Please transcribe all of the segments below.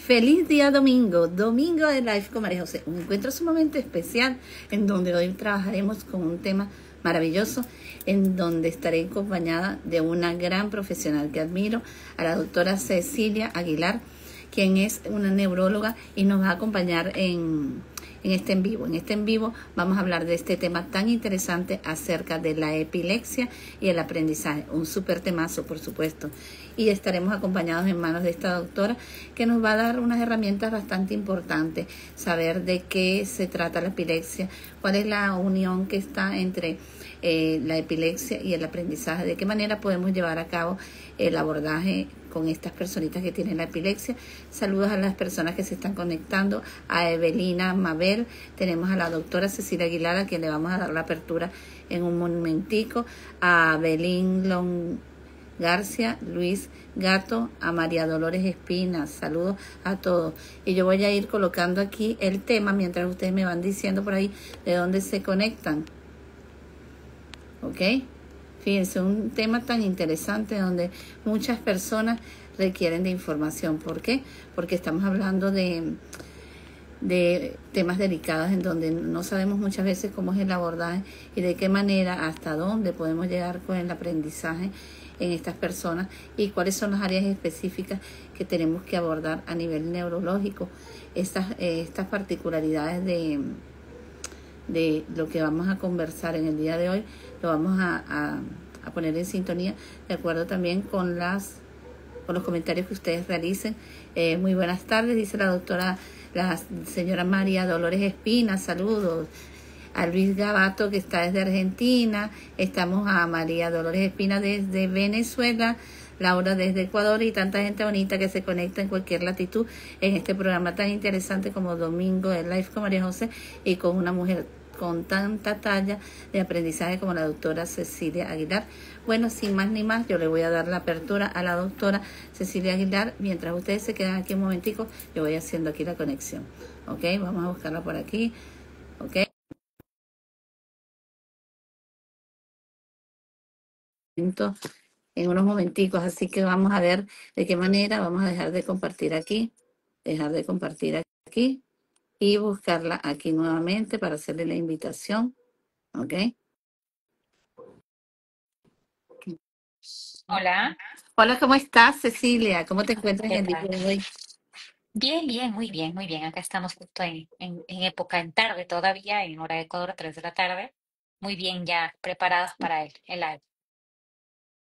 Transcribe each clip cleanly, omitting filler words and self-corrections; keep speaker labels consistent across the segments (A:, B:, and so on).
A: Feliz día domingo, domingo de Life con María José, un encuentro sumamente especial en donde hoy trabajaremos con un tema maravilloso, en donde estaré acompañada de una gran profesional que admiro, a la doctora Cecilia Aguilar, quien es una neuróloga y nos va a acompañar en este en vivo. En este en vivo vamos a hablar de este tema tan interesante acerca de la epilepsia y el aprendizaje. Un súper temazo, por supuesto. Y estaremos acompañados en manos de esta doctora que nos va a dar unas herramientas bastante importantes. Saber de qué se trata la epilepsia, cuál es la unión que está entre la epilepsia y el aprendizaje, de qué manera podemos llevar a cabo el abordaje con estas personitas que tienen la epilepsia. Saludos a las personas que se están conectando, a Evelina Mabel, tenemos a la doctora Cecilia Aguilar, a quien le vamos a dar la apertura en un momentico, a Belín Long García, Luis Gato, a María Dolores Espinas, saludos a todos. Y yo voy a ir colocando aquí el tema mientras ustedes me van diciendo por ahí de dónde se conectan. ¿Ok? Fíjense, un tema tan interesante donde muchas personas requieren de información. ¿Por qué? Porque estamos hablando de temas delicados en donde no sabemos muchas veces cómo es el abordaje y de qué manera, hasta dónde podemos llegar con el aprendizaje en estas personas y cuáles son las áreas específicas que tenemos que abordar a nivel neurológico. Estas particularidades de lo que vamos a conversar en el día de hoy, lo vamos a poner en sintonía de acuerdo también con los comentarios que ustedes realicen. Muy buenas tardes, dice la doctora, la señora María Dolores Espina, saludos. A Luis Gabato, que está desde Argentina, estamos a María Dolores Espina desde Venezuela, Laura desde Ecuador y tanta gente bonita que se conecta en cualquier latitud en este programa tan interesante como Domingo de Life con María José y con una mujer con tanta talla de aprendizaje como la doctora Cecilia Aguilar. Bueno, sin más ni más, yo le voy a dar la apertura a la doctora Cecilia Aguilar. Mientras ustedes se quedan aquí un momentico, yo voy haciendo aquí la conexión. Ok, vamos a buscarla por aquí. Ok. En unos momenticos, así que vamos a ver de qué manera vamos a dejar de compartir aquí y buscarla aquí nuevamente para hacerle la invitación, ¿ok?
B: Hola,
A: Hola, ¿cómo estás, Cecilia? ¿Cómo te encuentras en
B: ¿qué
A: el día
B: tal?
A: de hoy?
B: Bien, bien, muy bien, muy bien. Acá estamos justo en época, en tarde todavía, en hora de Ecuador, 3 de la tarde. Muy bien, ya preparados para el live.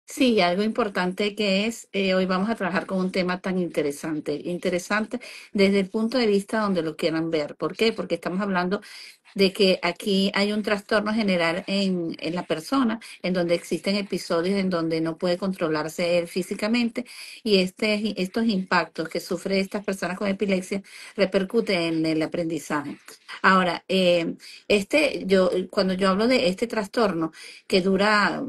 A: Sí, algo importante que es, hoy vamos a trabajar con un tema tan interesante desde el punto de vista donde lo quieran ver. ¿Por qué? Porque estamos hablando de que aquí hay un trastorno general en la persona, en donde existen episodios en donde no puede controlarse él físicamente y estos impactos que sufre estas personas con epilepsia repercuten en el aprendizaje. Ahora, cuando yo hablo de este trastorno que dura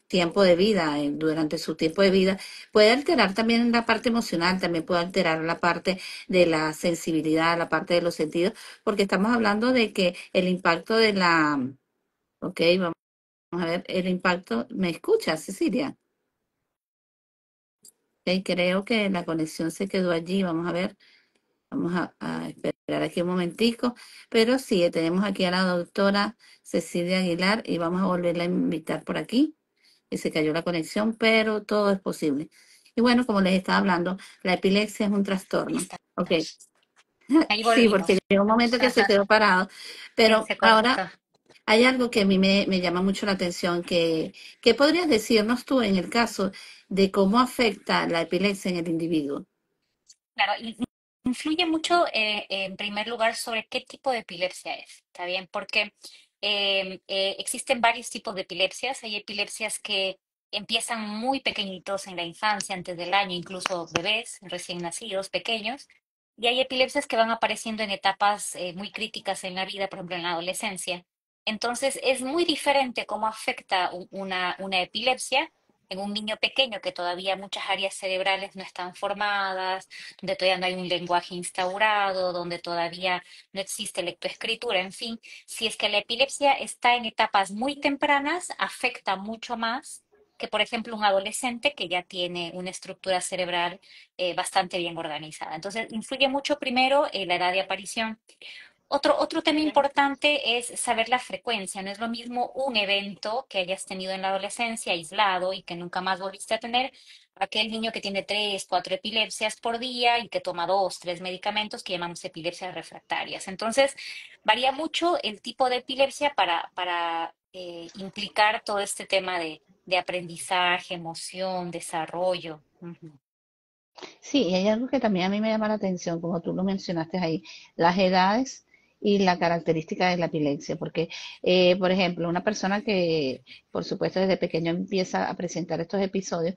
A: tiempo de vida, durante su tiempo de vida, puede alterar también la parte emocional, también puede alterar la parte de la sensibilidad, la parte de los sentidos, porque estamos hablando de que el impacto ok, vamos a ver, el impacto, ¿me escuchas, Cecilia? Ok, creo que la conexión se quedó allí, vamos a ver, vamos a esperar aquí un momentico, pero sí, tenemos aquí a la doctora Cecilia Aguilar y vamos a volverla a invitar por aquí, y se cayó la conexión, pero todo es posible. Y bueno, como les estaba hablando, la epilepsia es un
B: Ahí
A: trastorno, ok,
B: estamos. Ahí
A: sí, porque
B: volvimos.
A: llegó un momento que se quedó parado,
B: Sí,
A: pero
B: se
A: ahora
B: cortó.
A: hay algo que a mí me llama mucho la atención, ¿qué podrías decirnos tú en el caso de cómo afecta la epilepsia en el individuo?
B: Claro, influye mucho en primer lugar sobre qué tipo de epilepsia es, ¿está bien? Porque existen varios tipos de epilepsias. Hay epilepsias que empiezan muy pequeñitos en la infancia, antes del año, incluso bebés recién nacidos, pequeños. Y hay epilepsias que van apareciendo en etapas muy críticas en la vida, por ejemplo, en la adolescencia. Entonces, es muy diferente cómo afecta una epilepsia en un niño pequeño que todavía muchas áreas cerebrales no están formadas, donde todavía no hay un lenguaje instaurado, donde todavía no existe lectoescritura, en fin, si es que la epilepsia está en etapas muy tempranas, afecta mucho más que, por ejemplo, un adolescente que ya tiene una estructura cerebral bastante bien organizada. Entonces, influye mucho primero la edad de aparición. Otro tema importante es saber la frecuencia. No es lo mismo un evento que hayas tenido en la adolescencia aislado y que nunca más volviste a tener, aquel niño que tiene tres, cuatro epilepsias por día y que toma dos, tres medicamentos que llamamos epilepsias refractarias. Entonces, varía mucho el tipo de epilepsia para implicar todo este tema de aprendizaje, emoción, desarrollo. Ujú.
A: Sí, y hay algo que también a mí me llama la atención, como tú lo mencionaste ahí, las edades y la característica de la epilepsia, porque, por ejemplo, una persona que, por supuesto, desde pequeño empieza a presentar estos episodios,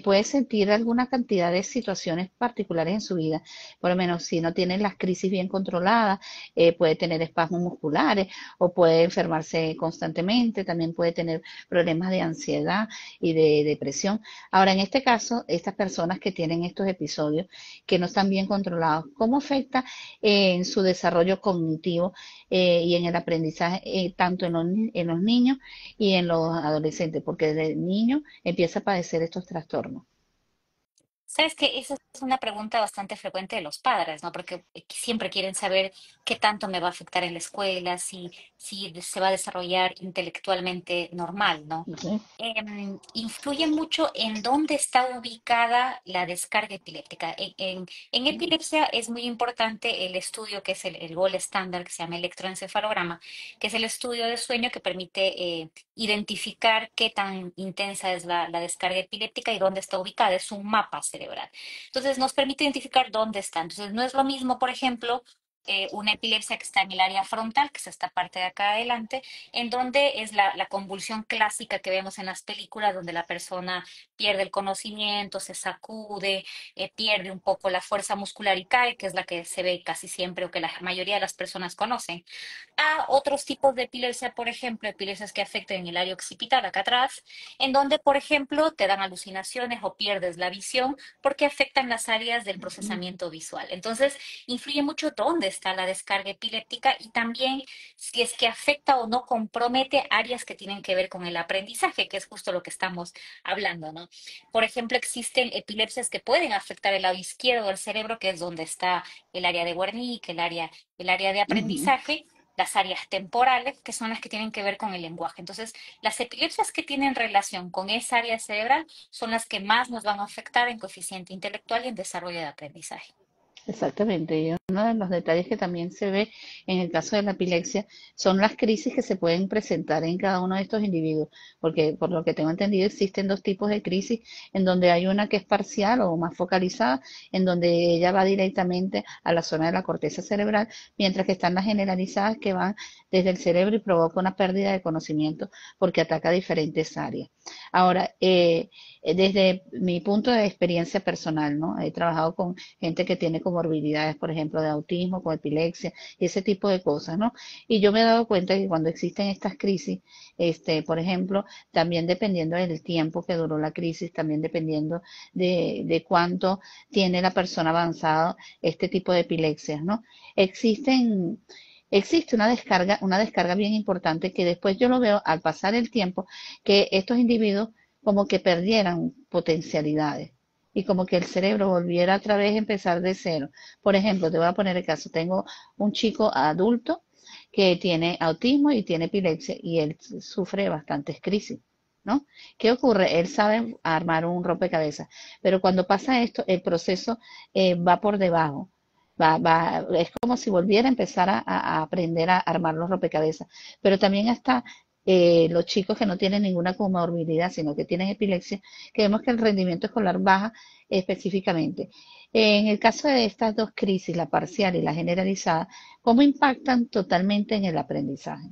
A: puede sentir alguna cantidad de situaciones particulares en su vida, por lo menos si no tiene las crisis bien controladas, puede tener espasmos musculares o puede enfermarse constantemente, también puede tener problemas de ansiedad y de depresión. Ahora, en este caso, estas personas que tienen estos episodios que no están bien controlados, ¿cómo afecta en su desarrollo cognitivo y en el aprendizaje, tanto en los niños y en los adolescentes? Porque desde niño empieza a padecer estos trastornos.
B: Sabes que esa es una pregunta bastante frecuente de los padres, ¿no? Porque siempre quieren saber qué tanto me va a afectar en la escuela, si se va a desarrollar intelectualmente normal, ¿no?
A: ¿Sí?
B: Influye mucho en dónde está ubicada la descarga epiléptica. En epilepsia es muy importante el estudio que es el gold estándar, que se llama electroencefalograma, que es el estudio de sueño que permite identificar qué tan intensa es la descarga epiléptica y dónde está ubicada. Es un mapa cerebral. Entonces, nos permite identificar dónde está. Entonces, no es lo mismo, por ejemplo, una epilepsia que está en el área frontal, que es esta parte de acá adelante, en donde es la convulsión clásica que vemos en las películas, donde la persona pierde el conocimiento, se sacude, pierde un poco la fuerza muscular y cae, que es la que se ve casi siempre o que la mayoría de las personas conocen, a otros tipos de epilepsia, por ejemplo, epilepsias que afecten el área occipital acá atrás, en donde, por ejemplo, te dan alucinaciones o pierdes la visión porque afectan las áreas del procesamiento visual. Entonces, influye mucho dónde está la descarga epiléptica y también si es que afecta o no compromete áreas que tienen que ver con el aprendizaje, que es justo lo que estamos hablando, ¿no? Por ejemplo, existen epilepsias que pueden afectar el lado izquierdo del cerebro, que es donde está el área de Wernicke, el área de
A: Ujú.
B: aprendizaje, las áreas temporales, que son las que tienen que ver con el lenguaje. Entonces, las epilepsias que tienen relación con esa área cerebral son las que más nos van a afectar en coeficiente intelectual y en desarrollo de aprendizaje.
A: Exactamente, y uno de los detalles que también se ve en el caso de la epilepsia son las crisis que se pueden presentar en cada uno de estos individuos, porque por lo que tengo entendido existen dos tipos de crisis, en donde hay una que es parcial o más focalizada, en donde ella va directamente a la zona de la corteza cerebral, mientras que están las generalizadas que van desde el cerebro y provoca una pérdida de conocimiento porque ataca diferentes áreas. Ahora, desde mi punto de experiencia personal, ¿no? He trabajado con gente que tiene comorbilidades, por ejemplo, de autismo, con epilepsia y ese tipo de cosas, ¿no? Y yo me he dado cuenta que cuando existen estas crisis, por ejemplo, también dependiendo del tiempo que duró la crisis, también dependiendo de cuánto tiene la persona avanzado este tipo de epilepsias, ¿no? Existen Existe una descarga bien importante que después yo lo veo al pasar el tiempo, que estos individuos como que perdieran potencialidades y como que el cerebro volviera otra vez a empezar de cero. Por ejemplo, te voy a poner el caso, tengo un chico adulto que tiene autismo y tiene epilepsia y él sufre bastantes crisis, ¿no? ¿Qué ocurre? Él sabe armar un rompecabezas, pero cuando pasa esto, el proceso va por debajo. Es como si volviera a empezar a aprender a armar los rompecabezas. Pero también está los chicos que no tienen ninguna comorbilidad, sino que tienen epilepsia, que vemos que el rendimiento escolar baja específicamente. En el caso de estas dos crisis, la parcial y la generalizada, ¿cómo impactan totalmente en el aprendizaje?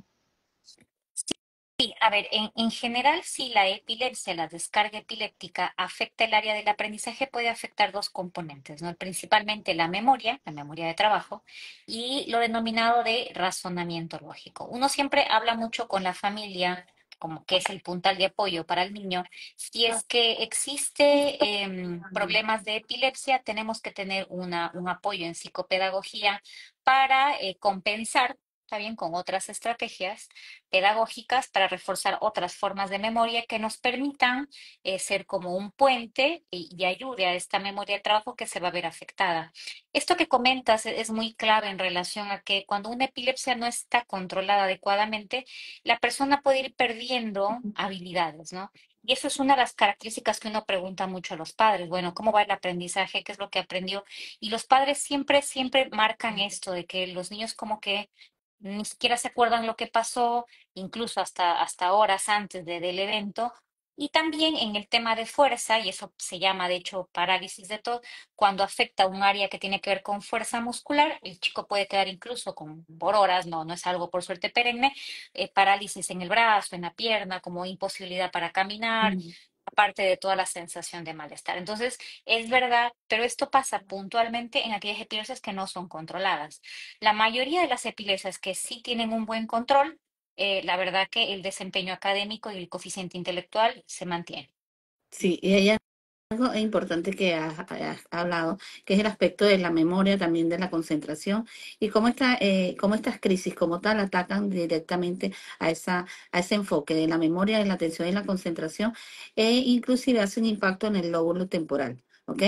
B: Sí, a ver, en general, si la epilepsia, la descarga epiléptica afecta el área del aprendizaje, puede afectar dos componentes, ¿no? Principalmente la memoria de trabajo, y lo denominado de razonamiento lógico. Uno siempre habla mucho con la familia, como que es el puntal de apoyo para el niño. Si es que existe problemas de epilepsia, tenemos que tener un apoyo en psicopedagogía para compensar está bien, con otras estrategias pedagógicas para reforzar otras formas de memoria que nos permitan ser como un puente y ayude a esta memoria de trabajo que se va a ver afectada. Esto que comentas es muy clave en relación a que cuando una epilepsia no está controlada adecuadamente, la persona puede ir perdiendo habilidades, ¿no? Y eso es una de las características que uno pregunta mucho a los padres. Bueno, ¿cómo va el aprendizaje? ¿Qué es lo que aprendió? Y los padres siempre, siempre marcan esto de que los niños como que ni siquiera se acuerdan lo que pasó, incluso hasta horas antes del evento. Y también en el tema de fuerza, y eso se llama de hecho parálisis de TOD, cuando afecta un área que tiene que ver con fuerza muscular, el chico puede quedar incluso por horas, no es algo por suerte perenne, parálisis en el brazo, en la pierna, como imposibilidad para caminar,
A: Mm.
B: aparte de toda la sensación de malestar. Entonces, es verdad, pero esto pasa puntualmente en aquellas epilepsias que no son controladas. La mayoría de las epilepsias que sí tienen un buen control, la verdad que el desempeño académico y el coeficiente intelectual se mantiene.
A: Sí, y ella algo importante que has hablado, que es el aspecto de la memoria, también de la concentración, y cómo estas crisis como tal atacan directamente a ese enfoque de la memoria, de la atención y la concentración, e inclusive hacen impacto en el lóbulo temporal. ¿Ok?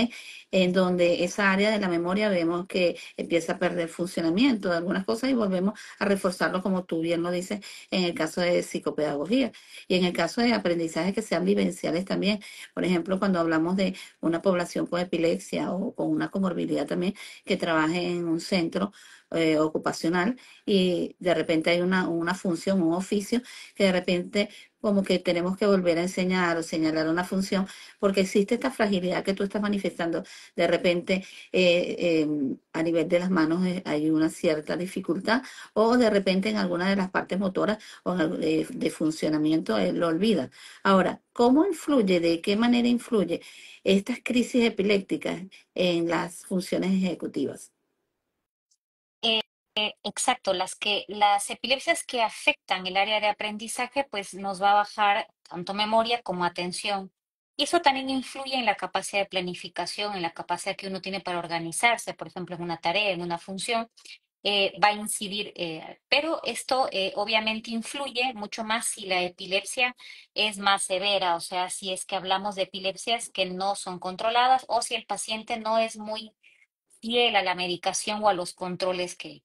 A: En donde esa área de la memoria vemos que empieza a perder funcionamiento de algunas cosas y volvemos a reforzarlo, como tú bien lo dices, en el caso de psicopedagogía y en el caso de aprendizajes que sean vivenciales también. Por ejemplo, cuando hablamos de una población con epilepsia o con una comorbilidad también que trabaje en un centro ocupacional y de repente hay una función, un oficio que de repente como que tenemos que volver a enseñar o señalar una función porque existe esta fragilidad que tú estás manifestando. De repente a nivel de las manos hay una cierta dificultad o de repente en alguna de las partes motoras o de funcionamiento lo olvida. Ahora, ¿cómo influye, de qué manera influye estas crisis epilépticas en las funciones ejecutivas?
B: Exacto, las epilepsias que afectan el área de aprendizaje, pues nos va a bajar tanto memoria como atención. Y eso también influye en la capacidad de planificación, en la capacidad que uno tiene para organizarse, por ejemplo, en una tarea, en una función, va a incidir, pero esto obviamente influye mucho más si la epilepsia es más severa, o sea, si es que hablamos de epilepsias que no son controladas o si el paciente no es muy fiel a la medicación o a los controles que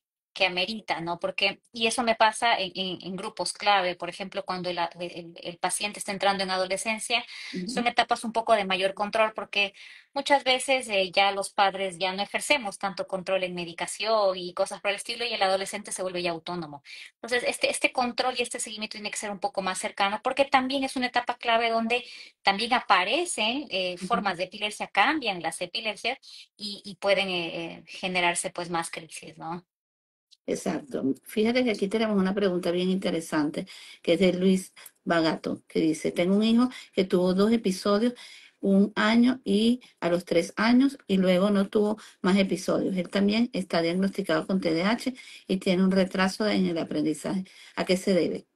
B: amerita, ¿no? Porque, y eso me pasa en grupos clave, por ejemplo, cuando el paciente está entrando en adolescencia, son
A: Ujú.
B: etapas un poco de mayor control porque muchas veces ya los padres ya no ejercemos tanto control en medicación y cosas por el estilo y el adolescente se vuelve ya autónomo. Entonces, este control y este seguimiento tiene que ser un poco más cercano porque también es una etapa clave donde también aparecen
A: Ujú.
B: formas de epilepsia, cambian las epilepsias y pueden generarse pues más crisis, ¿no?
A: Exacto. Fíjate que aquí tenemos una pregunta bien interesante, que es de Luis Bagato, que dice, tengo un hijo que tuvo 2 episodios, 1 año y a los 3 años, y luego no tuvo más episodios. Él también está diagnosticado con TDAH y tiene un retraso en el aprendizaje. ¿A qué se debe?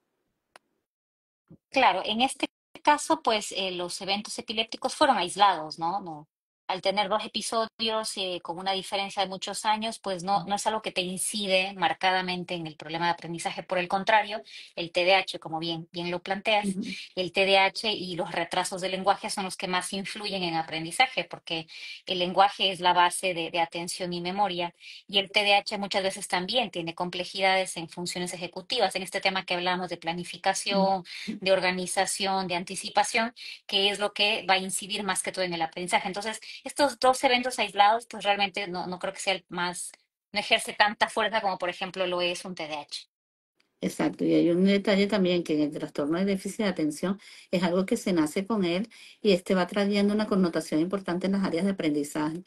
B: Claro, en este caso, pues los eventos epilépticos fueron aislados, ¿no? No, al tener dos episodios con una diferencia de muchos años, pues no es algo que te incide marcadamente en el problema de aprendizaje. Por el contrario, el TDAH, como bien lo planteas,
A: Ujú.
B: el TDAH y los retrasos del lenguaje son los que más influyen en aprendizaje, porque el lenguaje es la base de atención y memoria, y el TDAH muchas veces también tiene complejidades en funciones ejecutivas, en este tema que hablamos de planificación, de organización, de anticipación, que es lo que va a incidir más que todo en el aprendizaje. Entonces, estos dos eventos aislados, pues realmente no creo que sea el más, no ejerce tanta fuerza como por ejemplo lo es un TDAH.
A: Exacto, y hay un detalle también que en el trastorno de déficit de atención es algo que se nace con él y este va trayendo una connotación importante en las áreas de aprendizaje.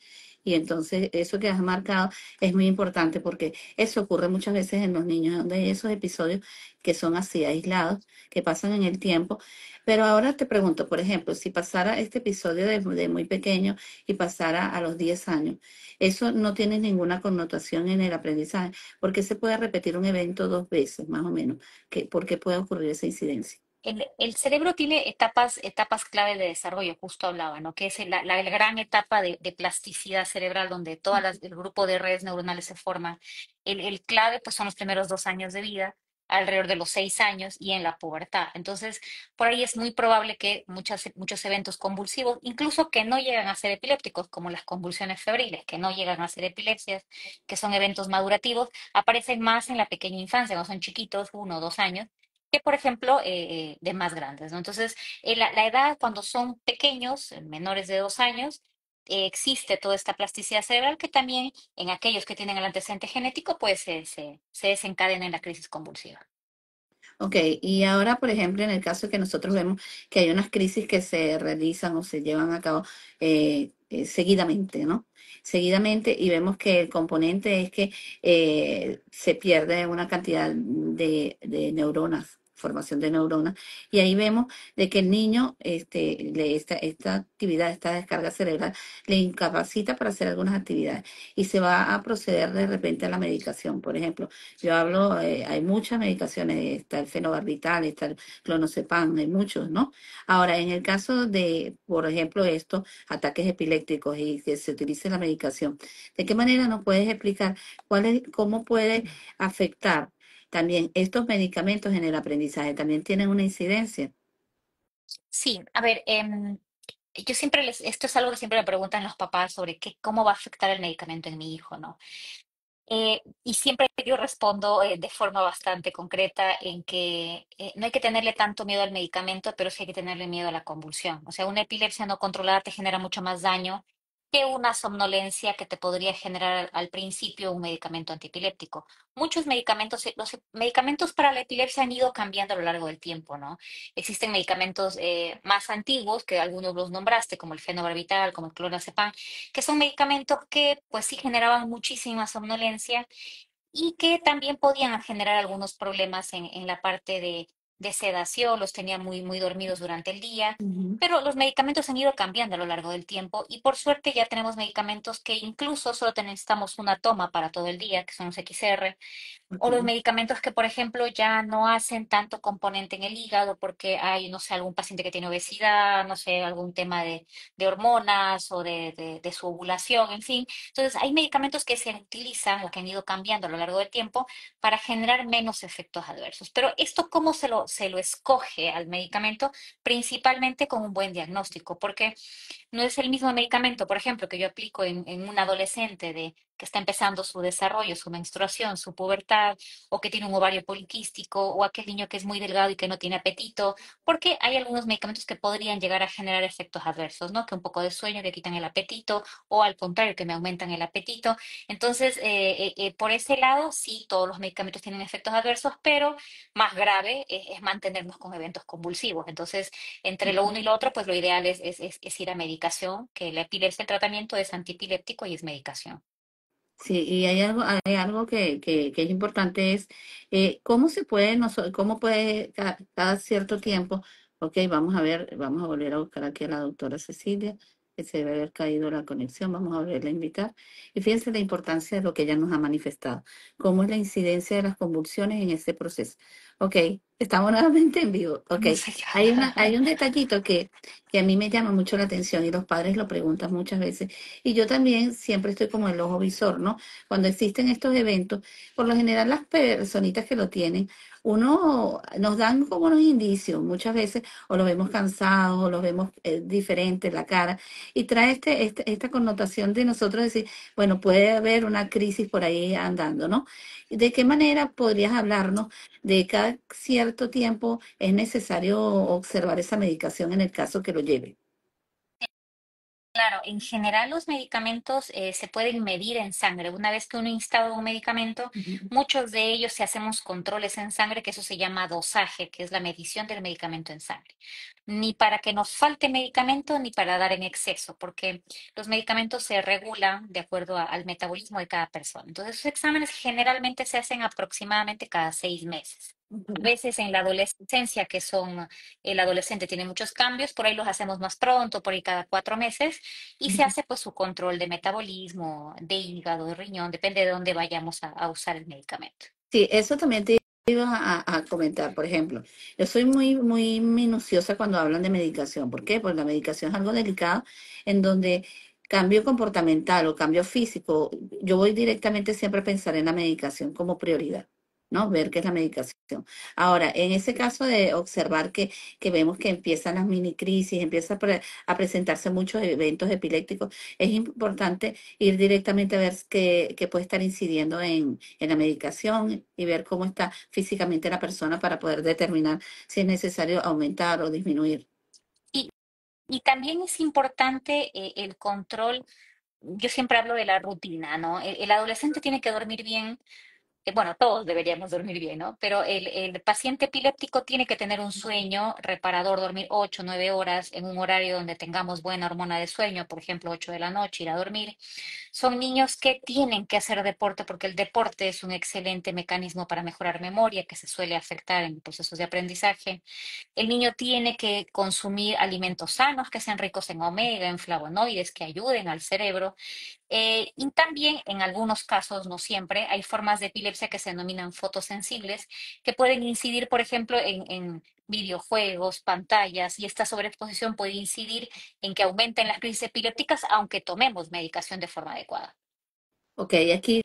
A: Y entonces eso que has marcado es muy importante porque eso ocurre muchas veces en los niños, donde hay esos episodios que son así aislados, que pasan en el tiempo. Pero ahora te pregunto, por ejemplo, si pasara este episodio de muy pequeño y pasara a los 10 años, eso no tiene ninguna connotación en el aprendizaje. ¿Por qué se puede repetir un evento 2 veces, más o menos? ¿Por qué puede ocurrir esa incidencia?
B: el cerebro tiene etapas clave de desarrollo, justo hablaba, ¿no? Que es la gran etapa de plasticidad cerebral, donde el grupo de redes neuronales se forman. El clave, pues, son los primeros 2 años de vida, alrededor de los 6 años y en la pubertad. Entonces, por ahí es muy probable que muchos eventos convulsivos, incluso que no llegan a ser epilépticos, como las convulsiones febriles, que no llegan a ser epilepsias, que son eventos madurativos, aparecen más en la pequeña infancia, cuando son chiquitos, 1 o 2 años que, por ejemplo, de más grandes, ¿no? Entonces, la edad cuando son pequeños, menores de 2 años, existe toda esta plasticidad cerebral que también en aquellos que tienen el antecedente genético, pues se desencadena en la crisis convulsiva.
A: Ok, y ahora, por ejemplo, en el caso que nosotros vemos que hay unas crisis que se realizan o se llevan a cabo seguidamente, ¿no? Seguidamente, y vemos que el componente es que se pierde una cantidad de neuronas, formación de neuronas, y ahí vemos de que el niño, esta actividad, esta descarga cerebral, le incapacita para hacer algunas actividades y se va a proceder de repente a la medicación, por ejemplo. Yo hablo, hay muchas medicaciones, está el fenobarbital, está el clonazepam, hay muchos, ¿no? Ahora, en el caso de, por ejemplo, estos ataques epilépticos y que se utilice la medicación, ¿de qué manera nos puedes explicar cómo puede afectar también estos medicamentos en el aprendizaje? ¿También tienen una incidencia?
B: Sí, a ver, yo siempre esto es algo que siempre me preguntan los papás sobre cómo va a afectar el medicamento en mi hijo, ¿no? Y siempre yo respondo de forma bastante concreta en que no hay que tenerle tanto miedo al medicamento, pero sí hay que tenerle miedo a la convulsión. O sea, una epilepsia no controlada te genera mucho más daño que una somnolencia que te podría generar al principio un medicamento antiepiléptico. Muchos medicamentos, los medicamentos para la epilepsia han ido cambiando a lo largo del tiempo, ¿no? Existen medicamentos más antiguos, que algunos los nombraste, como el fenobarbital, como el clonazepam, que son medicamentos que pues sí generaban muchísima somnolencia y que también podían generar algunos problemas en la parte de sedación, los tenían muy dormidos durante el día,
A: Ujú.
B: pero los medicamentos han ido cambiando a lo largo del tiempo y por suerte ya tenemos medicamentos que incluso solo necesitamos una toma para todo el día, que son los XR,
A: Ok.
B: o los medicamentos que, por ejemplo, ya no hacen tanto componente en el hígado porque hay, no sé, algún paciente que tiene obesidad, no sé, algún tema de hormonas o de su ovulación, en fin. Entonces, hay medicamentos que se utilizan o que han ido cambiando a lo largo del tiempo para generar menos efectos adversos. Pero esto, ¿cómo se lo escoge al medicamento? Principalmente con un buen diagnóstico, porque no es el mismo medicamento, por ejemplo, que yo aplico en un adolescente que está empezando su desarrollo, su menstruación, su pubertad, o que tiene un ovario poliquístico, o aquel niño que es muy delgado y que no tiene apetito, porque hay algunos medicamentos que podrían llegar a generar efectos adversos, ¿no? Que un poco de sueño que quitan el apetito, o al contrario, que me aumentan el apetito. Entonces, por ese lado, sí, todos los medicamentos tienen efectos adversos, pero más grave es mantenernos con eventos convulsivos. Entonces, entre lo uno y lo otro, pues lo ideal es ir a medicación, que la epilepsia, el tratamiento es antiepiléptico y es medicación.
A: Sí, y hay algo que es importante es cómo se puede, cómo puede cada cierto tiempo, ok, vamos a ver, vamos a volver a buscar aquí a la doctora Cecilia, que se debe haber caído la conexión, vamos a volverla a invitar. Y fíjense la importancia de lo que ella nos ha manifestado, cómo es la incidencia de las convulsiones en este proceso. Ok, estamos nuevamente en vivo, ok.
B: No sé qué.
A: Hay un detallito que a mí me llama mucho la atención y los padres lo preguntan muchas veces. Y yo también siempre estoy como el ojo visor, ¿no? Cuando existen estos eventos, por lo general las personitas que lo tienen, uno nos dan como unos indicios, muchas veces o los vemos cansados o los vemos diferentes la cara y trae esta connotación de nosotros decir, bueno, puede haber una crisis por ahí andando, ¿no? ¿De qué manera podrías hablarnos de cada cierto tiempo es necesario observar esa medicación en el caso que lo lleve?
B: Claro, en general los medicamentos se pueden medir en sangre. Una vez que uno instala un medicamento,
A: Ujú.
B: muchos de ellos si hacemos controles en sangre, que eso se llama dosaje, que es la medición del medicamento en sangre. Ni para que nos falte medicamento, ni para dar en exceso, porque los medicamentos se regulan de acuerdo al metabolismo de cada persona. Entonces, esos exámenes generalmente se hacen aproximadamente cada 6 meses. A
A: Ujú.
B: veces en la adolescencia, el adolescente tiene muchos cambios, por ahí los hacemos más pronto, por ahí cada 4 meses, y se hace pues su control de metabolismo, de hígado, de riñón, depende de dónde vayamos a usar el medicamento.
A: Sí, eso también te iba a comentar, por ejemplo, yo soy muy minuciosa cuando hablan de medicación. ¿Por qué? Porque la medicación es algo delicado en donde cambio comportamental o cambio físico, yo voy directamente siempre a pensar en la medicación como prioridad, ¿no? Ver qué es la medicación. Ahora, en ese caso de observar que vemos que empiezan las mini crisis, empieza a presentarse muchos eventos epilépticos, es importante ir directamente a ver qué puede estar incidiendo en la medicación y ver cómo está físicamente la persona para poder determinar si es necesario aumentar o disminuir.
B: Y, y también es importante el control. Yo siempre hablo de la rutina, ¿no? El adolescente tiene que dormir bien. Bueno, todos deberíamos dormir bien, ¿no? Pero el paciente epiléptico tiene que tener un sueño reparador, dormir 8 o 9 horas en un horario donde tengamos buena hormona de sueño, por ejemplo, 8 de la noche, ir a dormir. Son niños que tienen que hacer deporte porque el deporte es un excelente mecanismo para mejorar memoria, que se suele afectar en procesos de aprendizaje. El niño tiene que consumir alimentos sanos que sean ricos en omega, en flavonoides, que ayuden al cerebro. Y también en algunos casos, no siempre, hay formas de epilepsia que se denominan fotosensibles, que pueden incidir, por ejemplo, en videojuegos, pantallas, y esta sobreexposición puede incidir en que aumenten las crisis epilépticas, aunque tomemos medicación de forma adecuada.
A: Ok, aquí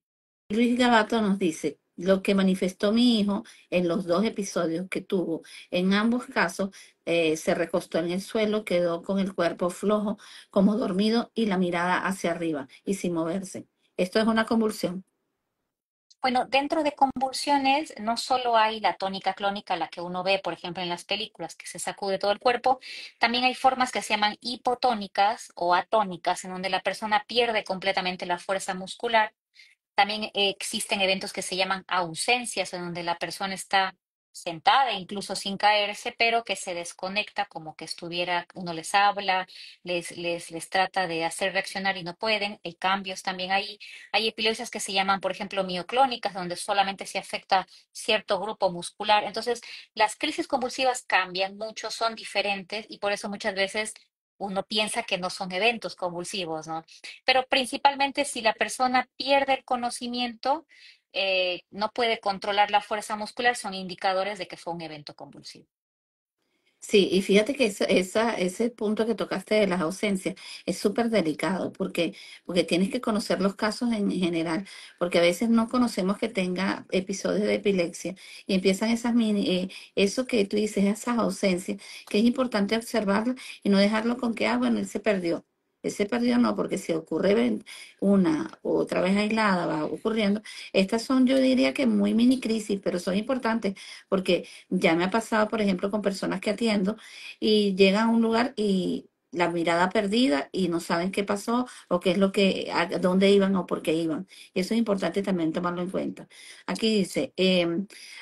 A: Luis Gavato nos dice, lo que manifestó mi hijo en los dos episodios que tuvo, en ambos casos se recostó en el suelo, quedó con el cuerpo flojo, como dormido y la mirada hacia arriba y sin moverse. Esto es una convulsión.
B: Bueno, dentro de convulsiones no solo hay la tónica clónica, la que uno ve, por ejemplo, en las películas, que se sacude todo el cuerpo, también hay formas que se llaman hipotónicas o atónicas, en donde la persona pierde completamente la fuerza muscular. También existen eventos que se llaman ausencias, en donde la persona está sentada, incluso sin caerse, pero que se desconecta, como que estuviera, uno les habla, les trata de hacer reaccionar y no pueden. Hay cambios también ahí. Hay epilepsias que se llaman, por ejemplo, mioclónicas, donde solamente se afecta cierto grupo muscular. Entonces, las crisis convulsivas cambian mucho, son diferentes y por eso muchas veces uno piensa que no son eventos convulsivos, ¿no? Pero principalmente si la persona pierde el conocimiento, no puede controlar la fuerza muscular, son indicadores de que fue un evento convulsivo.
A: Sí, y fíjate que ese punto que tocaste de las ausencias es súper delicado porque tienes que conocer los casos en general, porque a veces no conocemos que tenga episodios de epilepsia y empiezan eso que tú dices, esas ausencias, que es importante observarlo y no dejarlo con que, bueno, él se perdió. Él se perdió no, porque si ocurre una u otra vez aislada, va ocurriendo. Estas son, yo diría que muy mini crisis, pero son importantes porque ya me ha pasado, por ejemplo, con personas que atiendo y llegan a un lugar y la mirada perdida y no saben qué pasó o qué es a dónde iban o por qué iban. Y eso es importante también tomarlo en cuenta. Aquí dice,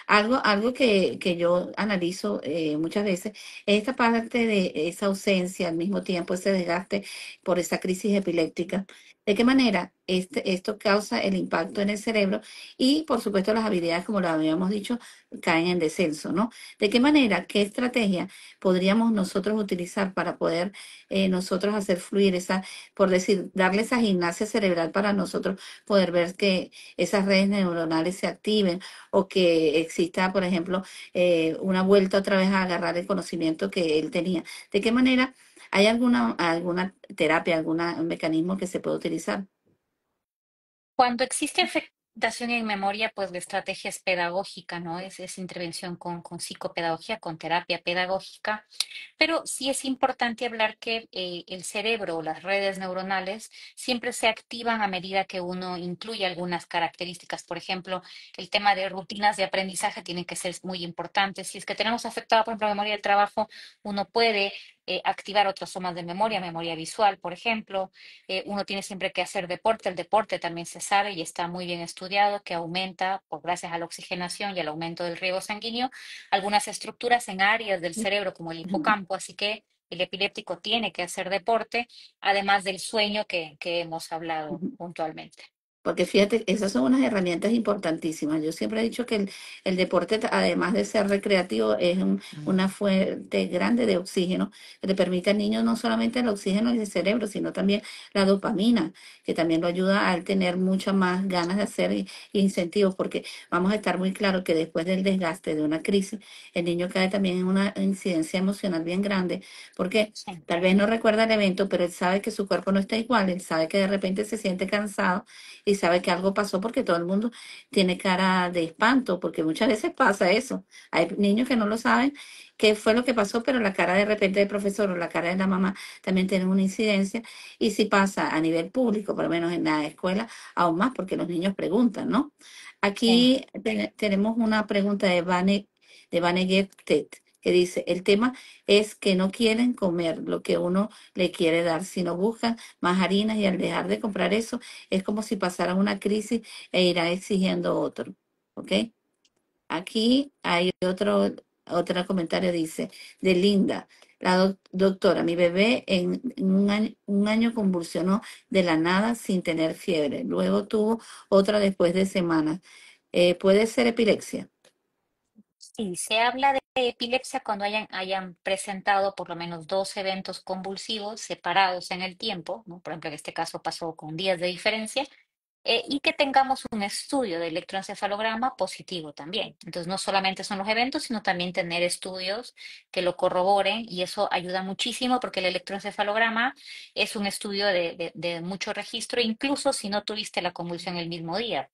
A: algo que yo analizo muchas veces es esta parte de esa ausencia al mismo tiempo, ese desgaste por esa crisis epiléptica. ¿De qué manera esto causa el impacto en el cerebro? Y, por supuesto, las habilidades, como lo habíamos dicho, caen en descenso, ¿no? ¿De qué manera, qué estrategia podríamos nosotros utilizar para poder nosotros hacer fluir por decir, darle esa gimnasia cerebral para nosotros poder ver que esas redes neuronales se activen o que exista, por ejemplo, una vuelta otra vez a agarrar el conocimiento que él tenía? ¿De qué manera hay alguna terapia, algún mecanismo que se puede utilizar?
B: Cuando existe afectación en memoria, pues la estrategia es pedagógica, ¿no? Es intervención con psicopedagogía, con terapia pedagógica. Pero sí es importante hablar que el cerebro o las redes neuronales siempre se activan a medida que uno incluye algunas características. Por ejemplo, el tema de rutinas de aprendizaje tienen que ser muy importantes. Si es que tenemos afectada, por ejemplo, la memoria del trabajo, uno puede activar otras zonas de memoria, memoria visual, por ejemplo. Uno tiene siempre que hacer deporte. El deporte también se sabe y está muy bien estudiado que aumenta, por gracias a la oxigenación y al aumento del riego sanguíneo, algunas estructuras en áreas del cerebro como el
A: Ujú.
B: hipocampo, así que el epiléptico tiene que hacer deporte, además del sueño que hemos hablado
A: Ujú.
B: puntualmente.
A: Porque fíjate, esas son unas herramientas importantísimas. Yo siempre he dicho que el deporte, además de ser recreativo, es una fuente grande de oxígeno que le permite al niño no solamente el oxígeno del cerebro, sino también la dopamina, que también lo ayuda a tener muchas más ganas de hacer incentivos, porque vamos a estar muy claros que después del desgaste de una crisis, el niño cae también en una incidencia emocional bien grande, porque
B: Sí.
A: tal vez no recuerda el evento, pero él sabe que su cuerpo no está igual, él sabe que de repente se siente cansado y sabe que algo pasó porque todo el mundo tiene cara de espanto, porque muchas veces pasa eso. Hay niños que no lo saben qué fue lo que pasó, pero la cara de repente del profesor o la cara de la mamá también tiene una incidencia. Y si pasa a nivel público, por lo menos en la escuela, aún más, porque los niños preguntan, ¿no?
B: Sí.
A: Aquí tenemos una pregunta de Vane Gettet, que dice, el tema es que no quieren comer lo que uno le quiere dar, sino buscan más harinas y al dejar de comprar eso es como si pasara una crisis e irá exigiendo otro. ¿Ok? Aquí hay otro comentario, dice, de Linda. La doctora, mi bebé en un año convulsionó de la nada sin tener fiebre. Luego tuvo otra después de semanas. ¿Puede ser epilepsia?
B: Sí, se habla de epilepsia cuando hayan presentado por lo menos dos eventos convulsivos separados en el tiempo, ¿no? Por ejemplo, en este caso pasó con días de diferencia, y que tengamos un estudio de electroencefalograma positivo también. Entonces, no solamente son los eventos, sino también tener estudios que lo corroboren y eso ayuda muchísimo porque el electroencefalograma es un estudio de mucho registro, incluso si no tuviste la convulsión el mismo día.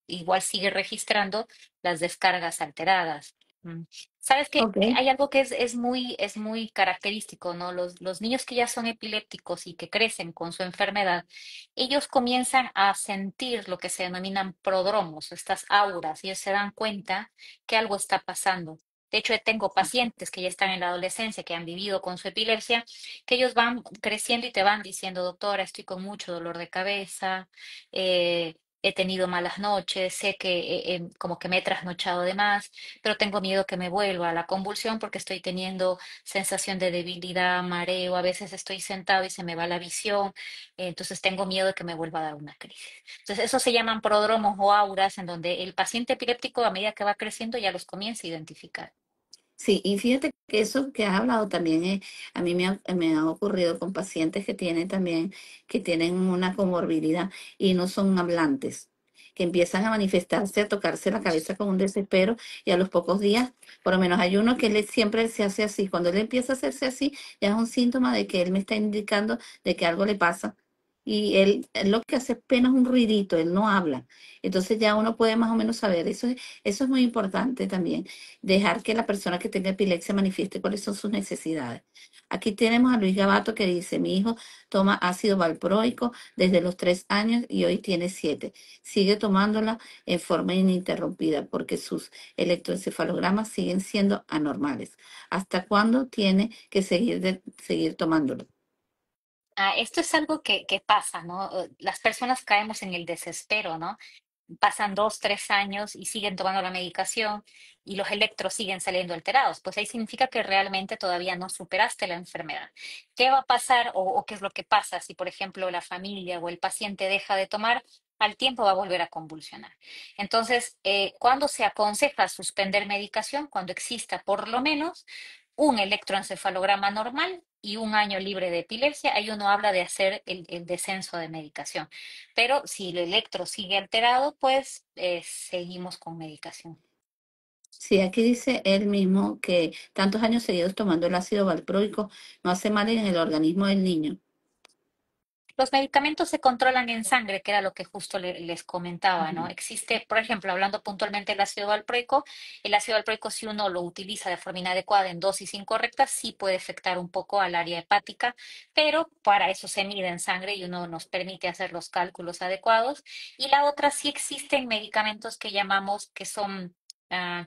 B: Igual sigue registrando las descargas alteradas. Mm. Sabes que
A: Ok.
B: hay algo que es muy característico, ¿no? Los niños que ya son epilépticos y que crecen con su enfermedad, ellos comienzan a sentir lo que se denominan prodromos, estas auras, y ellos se dan cuenta que algo está pasando. De hecho, tengo pacientes que ya están en la adolescencia, que han vivido con su epilepsia, que ellos van creciendo y te van diciendo, doctora, estoy con mucho dolor de cabeza, he tenido malas noches, sé que como que me he trasnochado de más, pero tengo miedo que me vuelva a la convulsión porque estoy teniendo sensación de debilidad, mareo, a veces estoy sentado y se me va la visión, entonces tengo miedo de que me vuelva a dar una crisis. Entonces, eso se llaman prodromos o auras, en donde el paciente epiléptico, a medida que va creciendo, ya los comienza a identificar.
A: Sí, y fíjate que eso que has hablado también a mí me ha ocurrido con pacientes que tienen también, que tienen una comorbilidad y no son hablantes, que empiezan a manifestarse, a tocarse la cabeza con un desespero y a los pocos días, por lo menos hay uno que siempre se hace así, cuando él empieza a hacerse así, ya es un síntoma de que él me está indicando de que algo le pasa. Y él lo que hace es apenas un ruidito, él no habla. Entonces ya uno puede más o menos saber, eso es muy importante también dejar que la persona que tenga epilepsia manifieste cuáles son sus necesidades. Aquí tenemos a Luis Gabato que dice, mi hijo toma ácido valproico desde los 3 años y hoy tiene 7. Sigue tomándola en forma ininterrumpida porque sus electroencefalogramas siguen siendo anormales. ¿Hasta cuándo tiene que seguir tomándolo?
B: Esto es algo que pasa, ¿no? Las personas caemos en el desespero, ¿no? Pasan 2, 3 años y siguen tomando la medicación y los electros siguen saliendo alterados. Pues ahí significa que realmente todavía no superaste la enfermedad. ¿Qué va a pasar o qué es lo que pasa si, por ejemplo, la familia o el paciente deja de tomar? Al tiempo va a volver a convulsionar. Entonces, ¿cuándo se aconseja suspender medicación? Cuando exista por lo menos un electroencefalograma normal y un año libre de epilepsia. Ahí uno habla de hacer el descenso de medicación. Pero si el electro sigue alterado, pues seguimos con medicación.
A: Sí, aquí dice él mismo que tantos años seguidos tomando el ácido valproico no hace mal en el organismo del niño.
B: Los medicamentos se controlan en sangre, que era lo que justo les comentaba, ¿no?
A: Ujú.
B: Existe, por ejemplo, hablando puntualmente del ácido valproico, el ácido valproico, si uno lo utiliza de forma inadecuada en dosis incorrectas, sí puede afectar un poco al área hepática, pero para eso se mide en sangre y uno nos permite hacer los cálculos adecuados. Y la otra, sí existen medicamentos que llamamos que son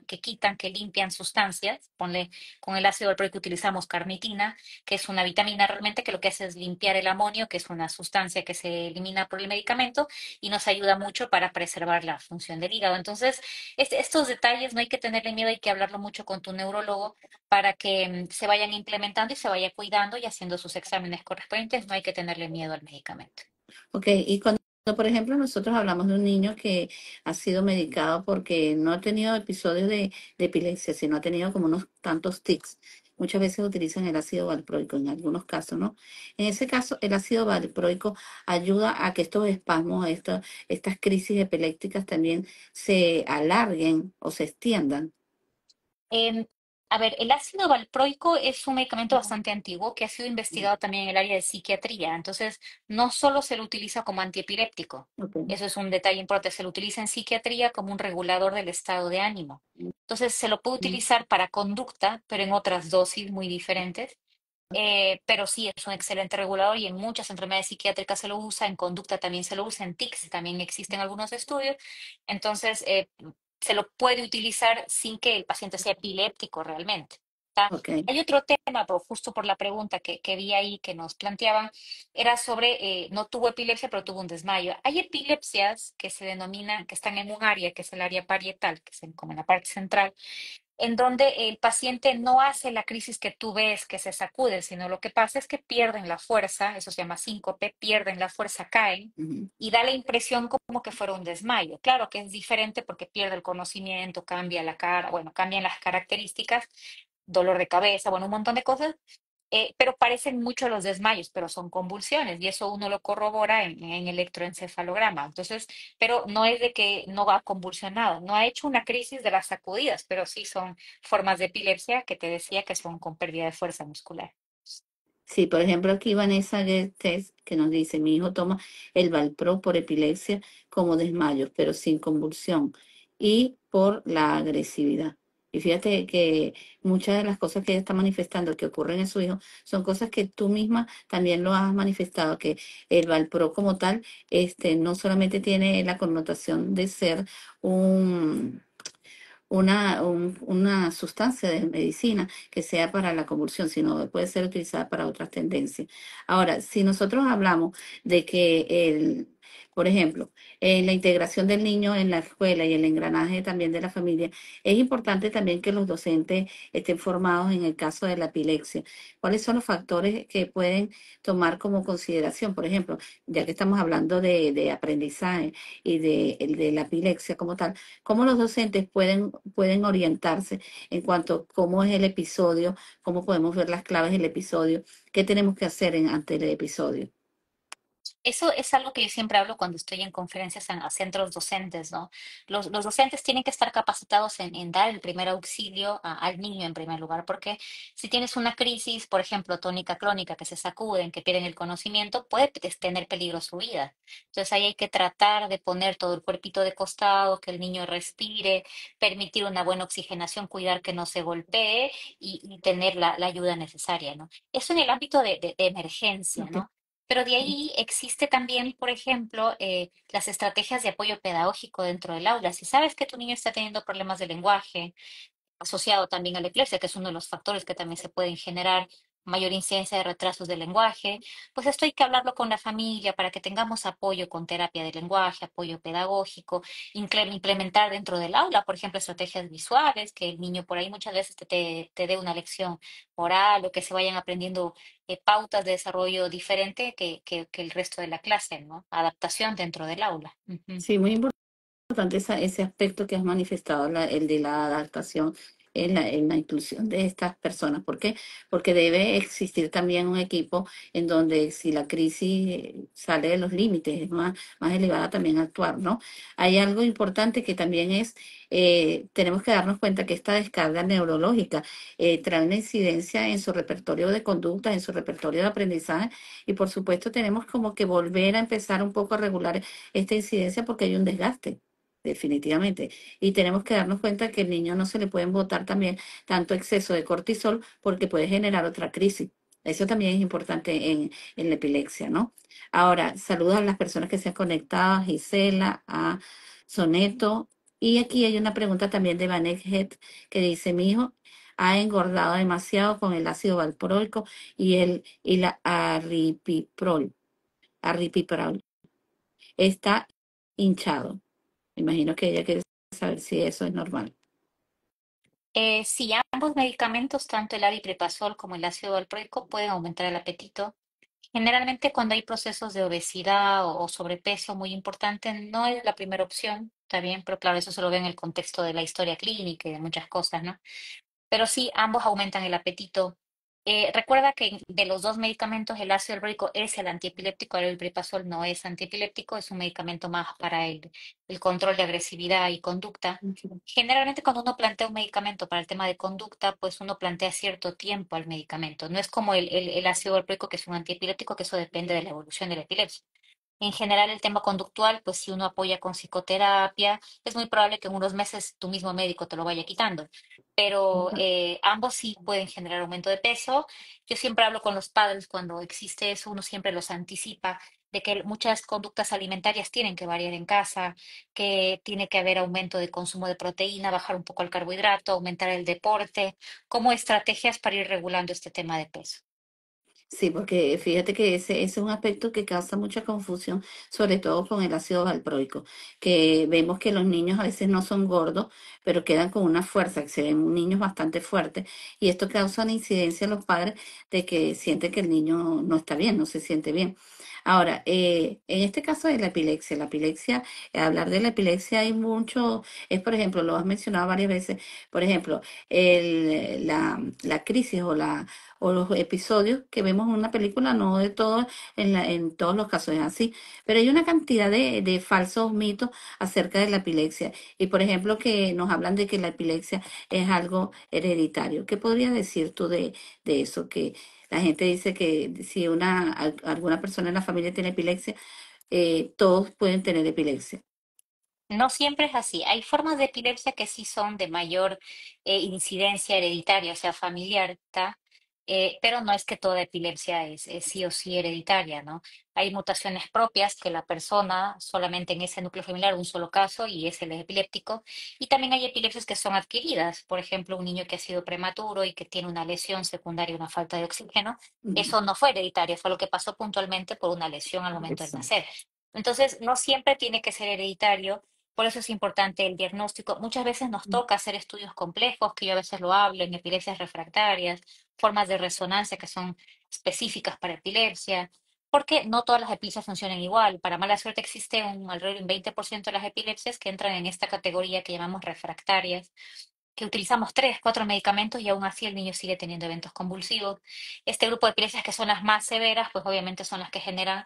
B: que quitan, que limpian sustancias. Ponle, con el ácido valproico utilizamos carnitina, que es una vitamina realmente que lo que hace es limpiar el amonio, que es una sustancia que se elimina por el medicamento y nos ayuda mucho para preservar la función del hígado. Entonces, estos detalles no hay que tenerle miedo, hay que hablarlo mucho con tu neurólogo para que se vayan implementando y se vaya cuidando y haciendo sus exámenes correspondientes. No hay que tenerle miedo al medicamento.
A: Ok, y cuando por ejemplo, nosotros hablamos de un niño que ha sido medicado porque no ha tenido episodios de epilepsia, sino ha tenido como unos tantos tics. Muchas veces utilizan el ácido valproico en algunos casos, ¿no? En ese caso, el ácido valproico ayuda a que estos espasmos, estas crisis epilépticas también se alarguen o se extiendan.
B: Em, a ver, el ácido valproico es un medicamento bastante antiguo que ha sido investigado también en el área de psiquiatría. Entonces, no solo se lo utiliza como antiepiléptico,
A: Ok,
B: eso es un detalle importante, se lo utiliza en psiquiatría como un regulador del estado de ánimo. Entonces, se lo puede utilizar para conducta, pero en otras dosis muy diferentes. Pero sí, es un excelente regulador y en muchas enfermedades psiquiátricas se lo usa, en conducta también se lo usa, en tics también existen algunos estudios. Entonces, se lo puede utilizar sin que el paciente sea epiléptico realmente. ¿Tá?
A: ok.
B: Hay otro tema, pero justo por la pregunta que vi ahí que nos planteaban, era sobre, no tuvo epilepsia, pero tuvo un desmayo. Hay epilepsias que se denominan, que están en un área, que es el área parietal, que es como en la parte central, en donde el paciente no hace la crisis que tú ves que se sacude, sino lo que pasa es que pierden la fuerza, eso se llama síncope, pierden la fuerza, caen
A: Ujú.
B: y da la impresión como que fuera un desmayo. Claro que es diferente porque pierde el conocimiento, cambia la cara, bueno, cambian las características, dolor de cabeza, bueno, un montón de cosas, pero parecen mucho los desmayos, pero son convulsiones y eso uno lo corrobora en electroencefalograma. Entonces, pero no es de que no ha convulsionado, no ha hecho una crisis de las sacudidas, pero sí son formas de epilepsia que te decía que son con pérdida de fuerza muscular.
A: Sí, por ejemplo, aquí Vanessa Guedes, que nos dice, mi hijo toma el Valpro por epilepsia como desmayos, pero sin convulsión y por la agresividad. Y fíjate que muchas de las cosas que ella está manifestando que ocurren en su hijo son cosas que tú misma también lo has manifestado, que el Valpro como tal, no solamente tiene la connotación de ser un una sustancia de medicina que sea para la convulsión, sino puede ser utilizada para otras tendencias. Ahora, si nosotros hablamos de que por ejemplo, la integración del niño en la escuela y el engranaje también de la familia, es importante también que los docentes estén formados en el caso de la epilepsia. ¿Cuáles son los factores que pueden tomar como consideración? Por ejemplo, ya que estamos hablando de aprendizaje y de la epilepsia como tal, cómo los docentes pueden orientarse en cuanto a cómo es el episodio, cómo podemos ver las claves del episodio, qué tenemos que hacer ante el episodio.
B: Eso es algo que yo siempre hablo cuando estoy en conferencias a centros docentes, ¿no? Los docentes tienen que estar capacitados en dar el primer auxilio al niño en primer lugar, porque si tienes una crisis, por ejemplo, tónica clónica, que se sacuden, que pierden el conocimiento, puede tener peligro su vida. Entonces ahí hay que tratar de poner todo el cuerpito de costado, que el niño respire, permitir una buena oxigenación, cuidar que no se golpee y tener la ayuda necesaria, ¿no? Eso en el ámbito de emergencia,
A: Ok.
B: ¿no? Pero de ahí existe también, por ejemplo, las estrategias de apoyo pedagógico dentro del aula. Si sabes que tu niño está teniendo problemas de lenguaje, asociado también a la epilepsia, que es uno de los factores que también se pueden generar mayor incidencia de retrasos del lenguaje, pues esto hay que hablarlo con la familia para que tengamos apoyo con terapia de lenguaje, apoyo pedagógico, implementar dentro del aula, por ejemplo, estrategias visuales, que el niño por ahí muchas veces te dé una lección oral o que se vayan aprendiendo pautas de desarrollo diferente que el resto de la clase, ¿no? Adaptación dentro del aula. Ujú.
A: Sí, muy importante ese aspecto que has manifestado, el de la adaptación en la inclusión de estas personas. ¿Por qué? Porque debe existir también un equipo en donde si la crisis sale de los límites, es más elevada también actuar, ¿no? Hay algo importante que también es, tenemos que darnos cuenta que esta descarga neurológica trae una incidencia en su repertorio de conducta, en su repertorio de aprendizaje y por supuesto tenemos como que volver a empezar un poco a regular esta incidencia porque hay un desgaste, definitivamente. Y tenemos que darnos cuenta que al niño no se le pueden botar también tanto exceso de cortisol porque puede generar otra crisis. Eso también es importante en la epilepsia, ¿no? Ahora, saludos a las personas que se han conectado, a Gisela, a Soneto. Y aquí hay una pregunta también de Vanet que dice, mi hijo ha engordado demasiado con el ácido valproico y la arripiprol. Está hinchado. Me imagino que ella quiere saber si eso es normal.
B: Sí, ambos medicamentos, tanto el aripiprazol como el ácido valproico, pueden aumentar el apetito. Generalmente cuando hay procesos de obesidad o sobrepeso muy importante, no es la primera opción, está bien, pero claro, eso se lo ve en el contexto de la historia clínica y de muchas cosas, ¿no? Pero sí, ambos aumentan el apetito. Recuerda que de los dos medicamentos, el ácido valproico es el antiepiléptico, el bripazol no es antiepiléptico, es un medicamento más para el control de agresividad y conducta. Generalmente cuando uno plantea un medicamento para el tema de conducta, pues uno plantea cierto tiempo al medicamento. No es como el ácido valproico, que es un antiepiléptico, que eso depende de la evolución de la epilepsia. En general, el tema conductual, pues si uno apoya con psicoterapia, es muy probable que en unos meses tu mismo médico te lo vaya quitando. Pero ambos sí pueden generar aumento de peso. Yo siempre hablo con los padres cuando existe eso, uno siempre los anticipa de que muchas conductas alimentarias tienen que variar en casa, que tiene que haber aumento de consumo de proteína, bajar un poco el carbohidrato, aumentar el deporte, como estrategias para ir regulando este tema de peso.
A: Sí, porque fíjate que ese es un aspecto que causa mucha confusión, sobre todo con el ácido valproico, que vemos que los niños a veces no son gordos, pero quedan con una fuerza, que se ven niños bastante fuertes, y esto causa una incidencia en los padres de que sienten que el niño no está bien, no se siente bien. Ahora, en este caso de la epilepsia, hablar de la epilepsia hay mucho, es por ejemplo, lo has mencionado varias veces, por ejemplo, la crisis o los episodios que vemos en una película, no de todo, en todos los casos es así, pero hay una cantidad de falsos mitos acerca de la epilepsia. Y por ejemplo, que nos hablan de que la epilepsia es algo hereditario. ¿Qué podrías decir tú de eso? Que la gente dice que si alguna persona en la familia tiene epilepsia, todos pueden tener epilepsia.
B: No siempre es así. Hay formas de epilepsia que sí son de mayor incidencia hereditaria, o sea, familiar, ¿tá? Pero no es que toda epilepsia es sí o sí hereditaria, ¿no? Hay mutaciones propias que la persona, solamente en ese núcleo familiar, un solo caso, y es el epiléptico. Y también hay epilepsias que son adquiridas. Por ejemplo, un niño que ha sido prematuro y que tiene una lesión secundaria, una falta de oxígeno,
A: Ujú.
B: eso no fue hereditario, fue lo que pasó puntualmente por una lesión al momento de
A: Exacto.
B: nacer. Entonces, no siempre tiene que ser hereditario, por eso es importante el diagnóstico. Muchas veces nos toca hacer estudios complejos, que yo a veces lo hablo, en epilepsias refractarias, formas de resonancia que son específicas para epilepsia, porque no todas las epilepsias funcionan igual. Para mala suerte existe alrededor de un 20% de las epilepsias que entran en esta categoría que llamamos refractarias, que utilizamos 3, 4 medicamentos y aún así el niño sigue teniendo eventos convulsivos. Este grupo de epilepsias que son las más severas, pues obviamente son las que generan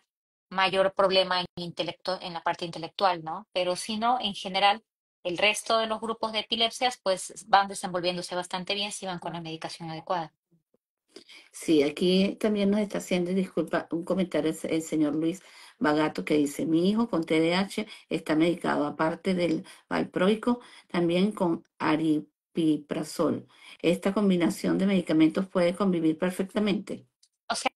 B: mayor problema en la parte intelectual, ¿no? Pero si no, en general, el resto de los grupos de epilepsias, pues van desenvolviéndose bastante bien si van con la medicación adecuada.
A: Sí, aquí también nos está haciendo, disculpa, un comentario el señor Luis Bagato que dice, mi hijo con TDAH está medicado, aparte del valproico, también con aripiprazol. Esta combinación de medicamentos puede convivir perfectamente.
B: O sea,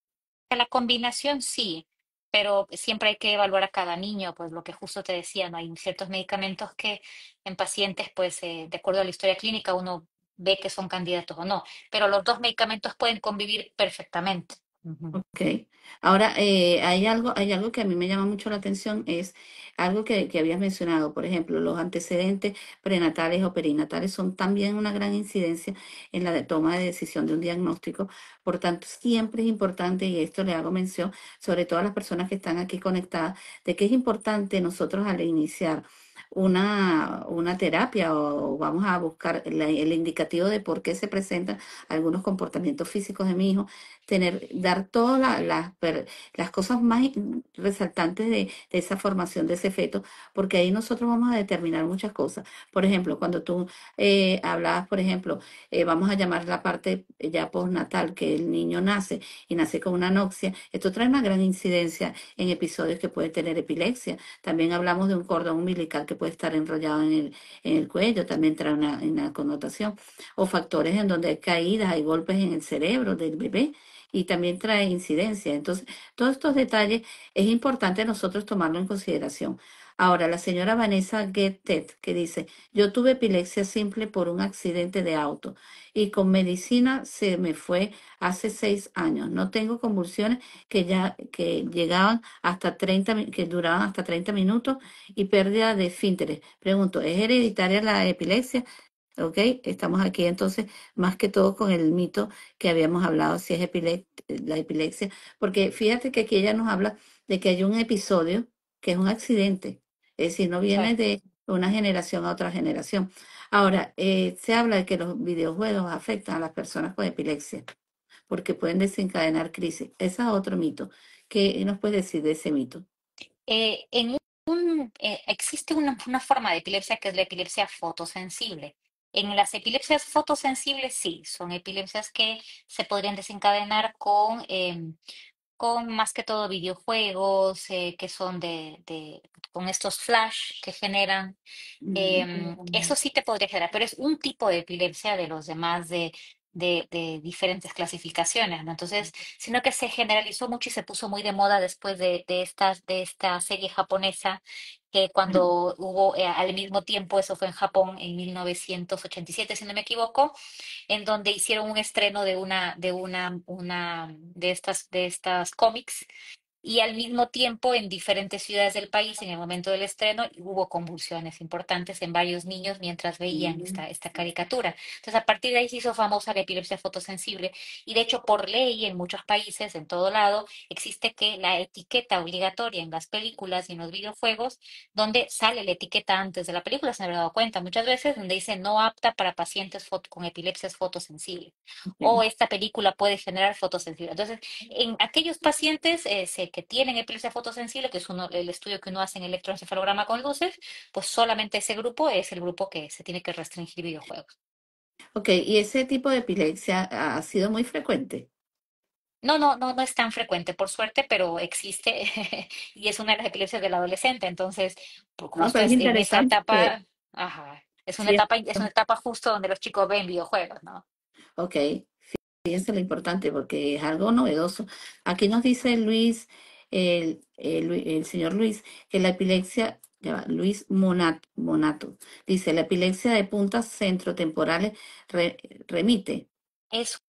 B: la combinación sí, pero siempre hay que evaluar a cada niño, pues lo que justo te decía, ¿no? Hay ciertos medicamentos que en pacientes, pues de acuerdo a la historia clínica, uno ve que son candidatos o no, pero los dos medicamentos pueden convivir perfectamente. Ujú.
A: Ok. Ahora, hay algo que a mí me llama mucho la atención, es algo que habías mencionado, por ejemplo, los antecedentes prenatales o perinatales son también una gran incidencia en la toma de decisión de un diagnóstico. Por tanto, siempre es importante, y esto le hago mención, sobre todo a las personas que están aquí conectadas, de que es importante nosotros al iniciar una terapia o vamos a buscar el indicativo de por qué se presentan algunos comportamientos físicos de mi hijo, dar todas las cosas más resaltantes de esa formación de ese feto, porque ahí nosotros vamos a determinar muchas cosas. Por ejemplo, cuando tú hablabas, por ejemplo, vamos a llamar la parte ya postnatal, que el niño nace y nace con una anoxia, esto trae una gran incidencia en episodios que puede tener epilepsia. También hablamos de un cordón umbilical que puede estar enrollado en el cuello, también trae una connotación. O factores en donde hay caídas, hay golpes en el cerebro del bebé y también trae incidencia. Entonces, todos estos detalles es importante nosotros tomarlo en consideración. Ahora, la señora Vanessa Gettet, que dice, yo tuve epilepsia simple por un accidente de auto y con medicina se me fue hace 6 años. No tengo convulsiones que llegaban hasta 30, que duraban hasta 30 minutos y pérdida de esfínteres. Pregunto, ¿es hereditaria la epilepsia? ¿Ok? Estamos aquí entonces más que todo con el mito que habíamos hablado, si es la epilepsia, porque fíjate que aquí ella nos habla de que hay un episodio que es un accidente, es decir, no
B: Sí.
A: viene de una generación a otra generación. Ahora, se habla de que los videojuegos afectan a las personas con epilepsia porque pueden desencadenar crisis. Ese es otro mito. ¿Qué nos puedes decir de ese mito?
B: Existe una forma de epilepsia que es la epilepsia fotosensible. En las epilepsias fotosensibles sí, son epilepsias que se podrían desencadenar con más que todo videojuegos que son con estos flash que generan. Eso sí te podría generar, pero es un tipo de epilepsia de los demás de diferentes clasificaciones, ¿no? Entonces, sino que se generalizó mucho y se puso muy de moda después de esta serie japonesa, que cuando hubo al mismo tiempo, eso fue en Japón en 1987, si no me equivoco, en donde hicieron un estreno de estas cómics y al mismo tiempo en diferentes ciudades del país en el momento del estreno hubo convulsiones importantes en varios niños mientras veían esta caricatura. Entonces a partir de ahí se hizo famosa la epilepsia fotosensible y de hecho por ley en muchos países, en todo lado, existe que la etiqueta obligatoria en las películas y en los videojuegos, donde sale la etiqueta antes de la película, se me habrá dado cuenta muchas veces, donde dice no apta para pacientes con epilepsias fotosensibles o
A: Ok.
B: esta película puede generar fotosensibilidad. Entonces, en aquellos pacientes que tienen epilepsia fotosensible, que es el estudio que uno hace en electroencefalograma con luces, pues solamente ese grupo es el grupo que se tiene que restringir videojuegos.
A: Ok, y ese tipo de epilepsia ha sido muy frecuente.
B: No es tan frecuente, por suerte, pero existe y es una de las epilepsias del adolescente. Entonces, pues,
A: No,
B: justo
A: pero es
B: es en esa
A: interesante que
B: etapa, ajá,
A: sí,
B: es una etapa justo donde los chicos ven videojuegos, ¿no?
A: ok, fíjense lo importante porque es algo novedoso. Aquí nos dice Luis, el señor Luis, que la epilepsia, ya va, Luis Monato, dice, la epilepsia de puntas centrotemporales remite.
B: Es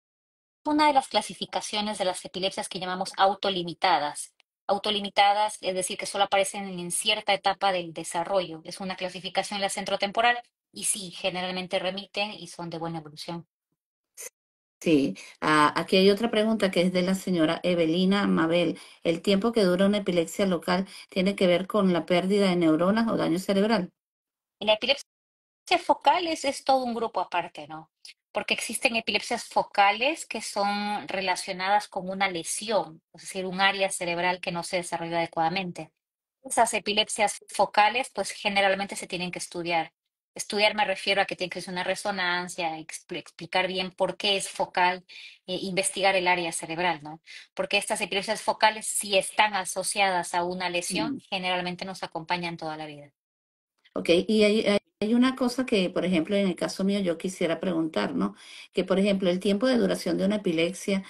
B: una de las clasificaciones de las epilepsias que llamamos autolimitadas. Autolimitadas, es decir, que solo aparecen en cierta etapa del desarrollo. Es una clasificación en la centrotemporal y sí, generalmente remiten y son de buena evolución.
A: Sí, aquí hay otra pregunta que es de la señora Evelina Mabel. ¿El tiempo que dura una epilepsia local tiene que ver con la pérdida de neuronas o daño cerebral?
B: Y la epilepsia focal es todo un grupo aparte, ¿no? Porque existen epilepsias focales que son relacionadas con una lesión, es decir, un área cerebral que no se desarrolló adecuadamente. Esas epilepsias focales, pues generalmente se tienen que estudiar. Estudiar me refiero a que tiene que ser una resonancia, explicar bien por qué es focal, investigar el área cerebral, ¿no? Porque estas epilepsias focales, si están asociadas a una lesión,
A: Mm.
B: generalmente nos acompañan toda la vida.
A: Ok, y hay una cosa que, por ejemplo, en el caso mío yo quisiera preguntar, ¿no? Que, por ejemplo, el tiempo de duración de una epilepsia,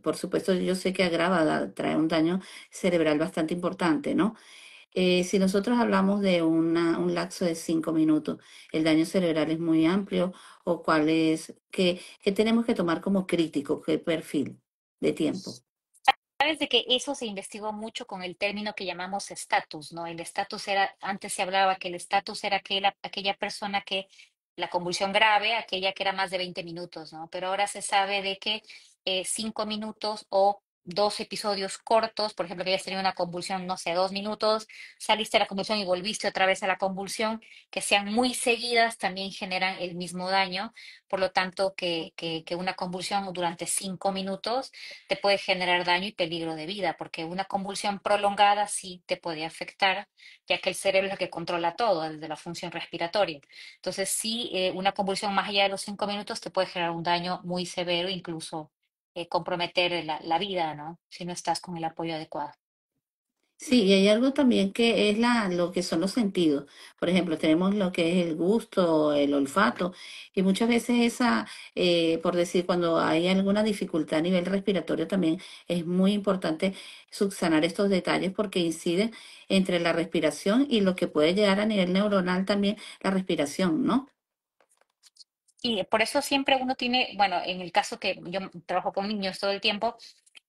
A: por supuesto, yo sé que agrava, trae un daño cerebral bastante importante, ¿no? Si nosotros hablamos de un lapso de 5 minutos, ¿el daño cerebral es muy amplio o cuál es, qué tenemos que tomar como crítico, qué perfil de tiempo?
B: Sabes de que eso se investigó mucho con el término que llamamos estatus, ¿no? El estatus era, antes se hablaba que el estatus era aquella persona que la convulsión grave, aquella que era más de 20 minutos, ¿no? Pero ahora se sabe de que 5 minutos o dos episodios cortos, por ejemplo, que hayas tenido una convulsión, no sé, 2 minutos, saliste de la convulsión y volviste otra vez a la convulsión, que sean muy seguidas, también generan el mismo daño. Por lo tanto, que una convulsión durante 5 minutos te puede generar daño y peligro de vida, porque una convulsión prolongada sí te puede afectar, ya que el cerebro es el que controla todo, desde la función respiratoria. Entonces, sí, una convulsión más allá de los 5 minutos te puede generar un daño muy severo, incluso comprometer la vida, ¿no? Si no estás con el apoyo adecuado.
A: Sí, y hay algo también que es lo que son los sentidos. Por ejemplo, tenemos lo que es el gusto, el olfato, y muchas veces por decir, cuando hay alguna dificultad a nivel respiratorio, también es muy importante subsanar estos detalles porque inciden entre la respiración y lo que puede llegar a nivel neuronal también la respiración, ¿no?
B: Y por eso siempre uno tiene, bueno, en el caso que yo trabajo con niños todo el tiempo,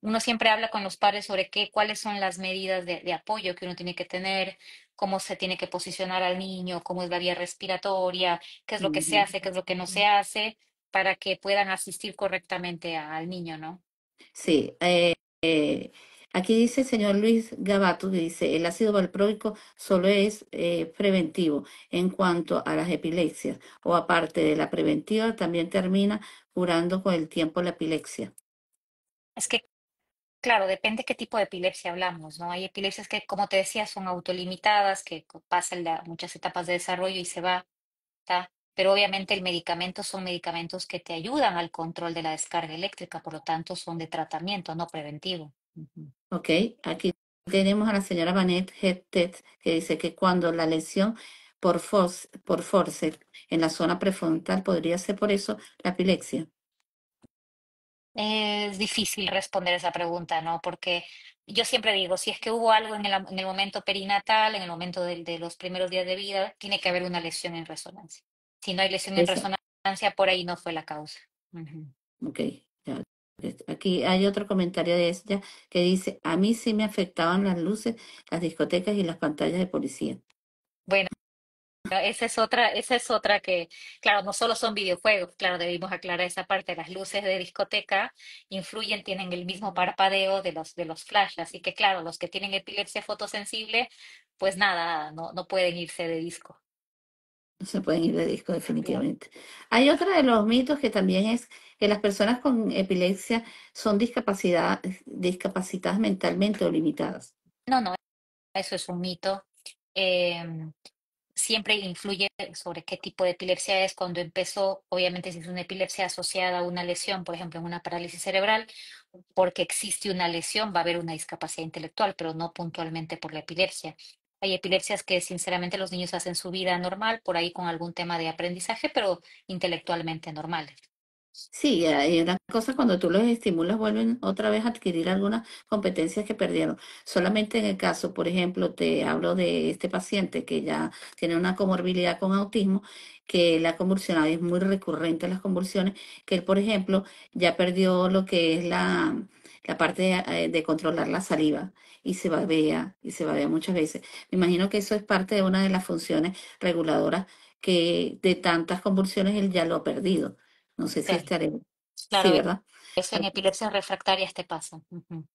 B: uno siempre habla con los padres sobre cuáles son las medidas de apoyo que uno tiene que tener, cómo se tiene que posicionar al niño, cómo es la vía respiratoria, qué es lo que se
A: Ujú.
B: hace, qué es lo que no se hace, para que puedan asistir correctamente al niño, ¿no?
A: Sí, eh, aquí dice el señor Luis Gabato, que dice, el ácido valproico solo es preventivo en cuanto a las epilepsias, o aparte de la preventiva, también termina curando con el tiempo la epilepsia.
B: Es que, claro, depende qué tipo de epilepsia hablamos, ¿no? Hay epilepsias que, como te decía, son autolimitadas, que pasan muchas etapas de desarrollo y se va. Pero obviamente el medicamento son medicamentos que te ayudan al control de la descarga eléctrica, por lo tanto son de tratamiento, no preventivo. Ujú.
A: Ok, aquí tenemos a la señora Vanette Hettet, que dice que cuando la lesión por force en la zona prefrontal podría ser por eso la epilepsia.
B: Es difícil responder esa pregunta, ¿no? Porque yo siempre digo, si es que hubo algo en el momento perinatal, en el momento de los primeros días de vida, tiene que haber una lesión en resonancia. Si no hay lesión en
A: Esa,
B: resonancia, por ahí no fue la causa. Ujú.
A: ok, ya. Aquí hay otro comentario de ella que dice, a mí sí me afectaban las luces, las discotecas y las pantallas de policía.
B: Bueno, esa es otra que, claro, no solo son videojuegos, claro, debimos aclarar esa parte. Las luces de discoteca influyen, tienen el mismo parpadeo de los flash, así que claro, los que tienen epilepsia fotosensible, pues nada, no pueden irse de disco.
A: No se pueden ir de disco
B: Claro.
A: definitivamente. Hay otro de los mitos que también es que las personas con epilepsia son discapacitadas mentalmente o limitadas.
B: No, eso es un mito. Em, Siempre influye sobre qué tipo de epilepsia es. Cuando empezó, obviamente, si es una epilepsia asociada a una lesión, por ejemplo, en una parálisis cerebral, porque existe una lesión, va a haber una discapacidad intelectual, pero no puntualmente por la epilepsia. Hay epilepsias que, sinceramente, los niños hacen su vida normal, por ahí con algún tema de aprendizaje, pero intelectualmente normales.
A: Sí, hay una cosa cuando tú los estimulas vuelven otra vez a adquirir algunas competencias que perdieron. Solamente en el caso, por ejemplo, te hablo de este paciente que ya tiene una comorbilidad con autismo, que la convulsionada es muy recurrente las convulsiones, que él, por ejemplo, ya perdió lo que es la parte de controlar la saliva y se babea muchas veces. Me imagino que eso es parte de una de las funciones reguladoras que de tantas convulsiones él ya lo ha perdido. No sé si
B: Claro,
A: estaré. Sí,
B: claro,
A: ¿verdad?
B: eso en epilepsias refractarias te pasa. Ujú.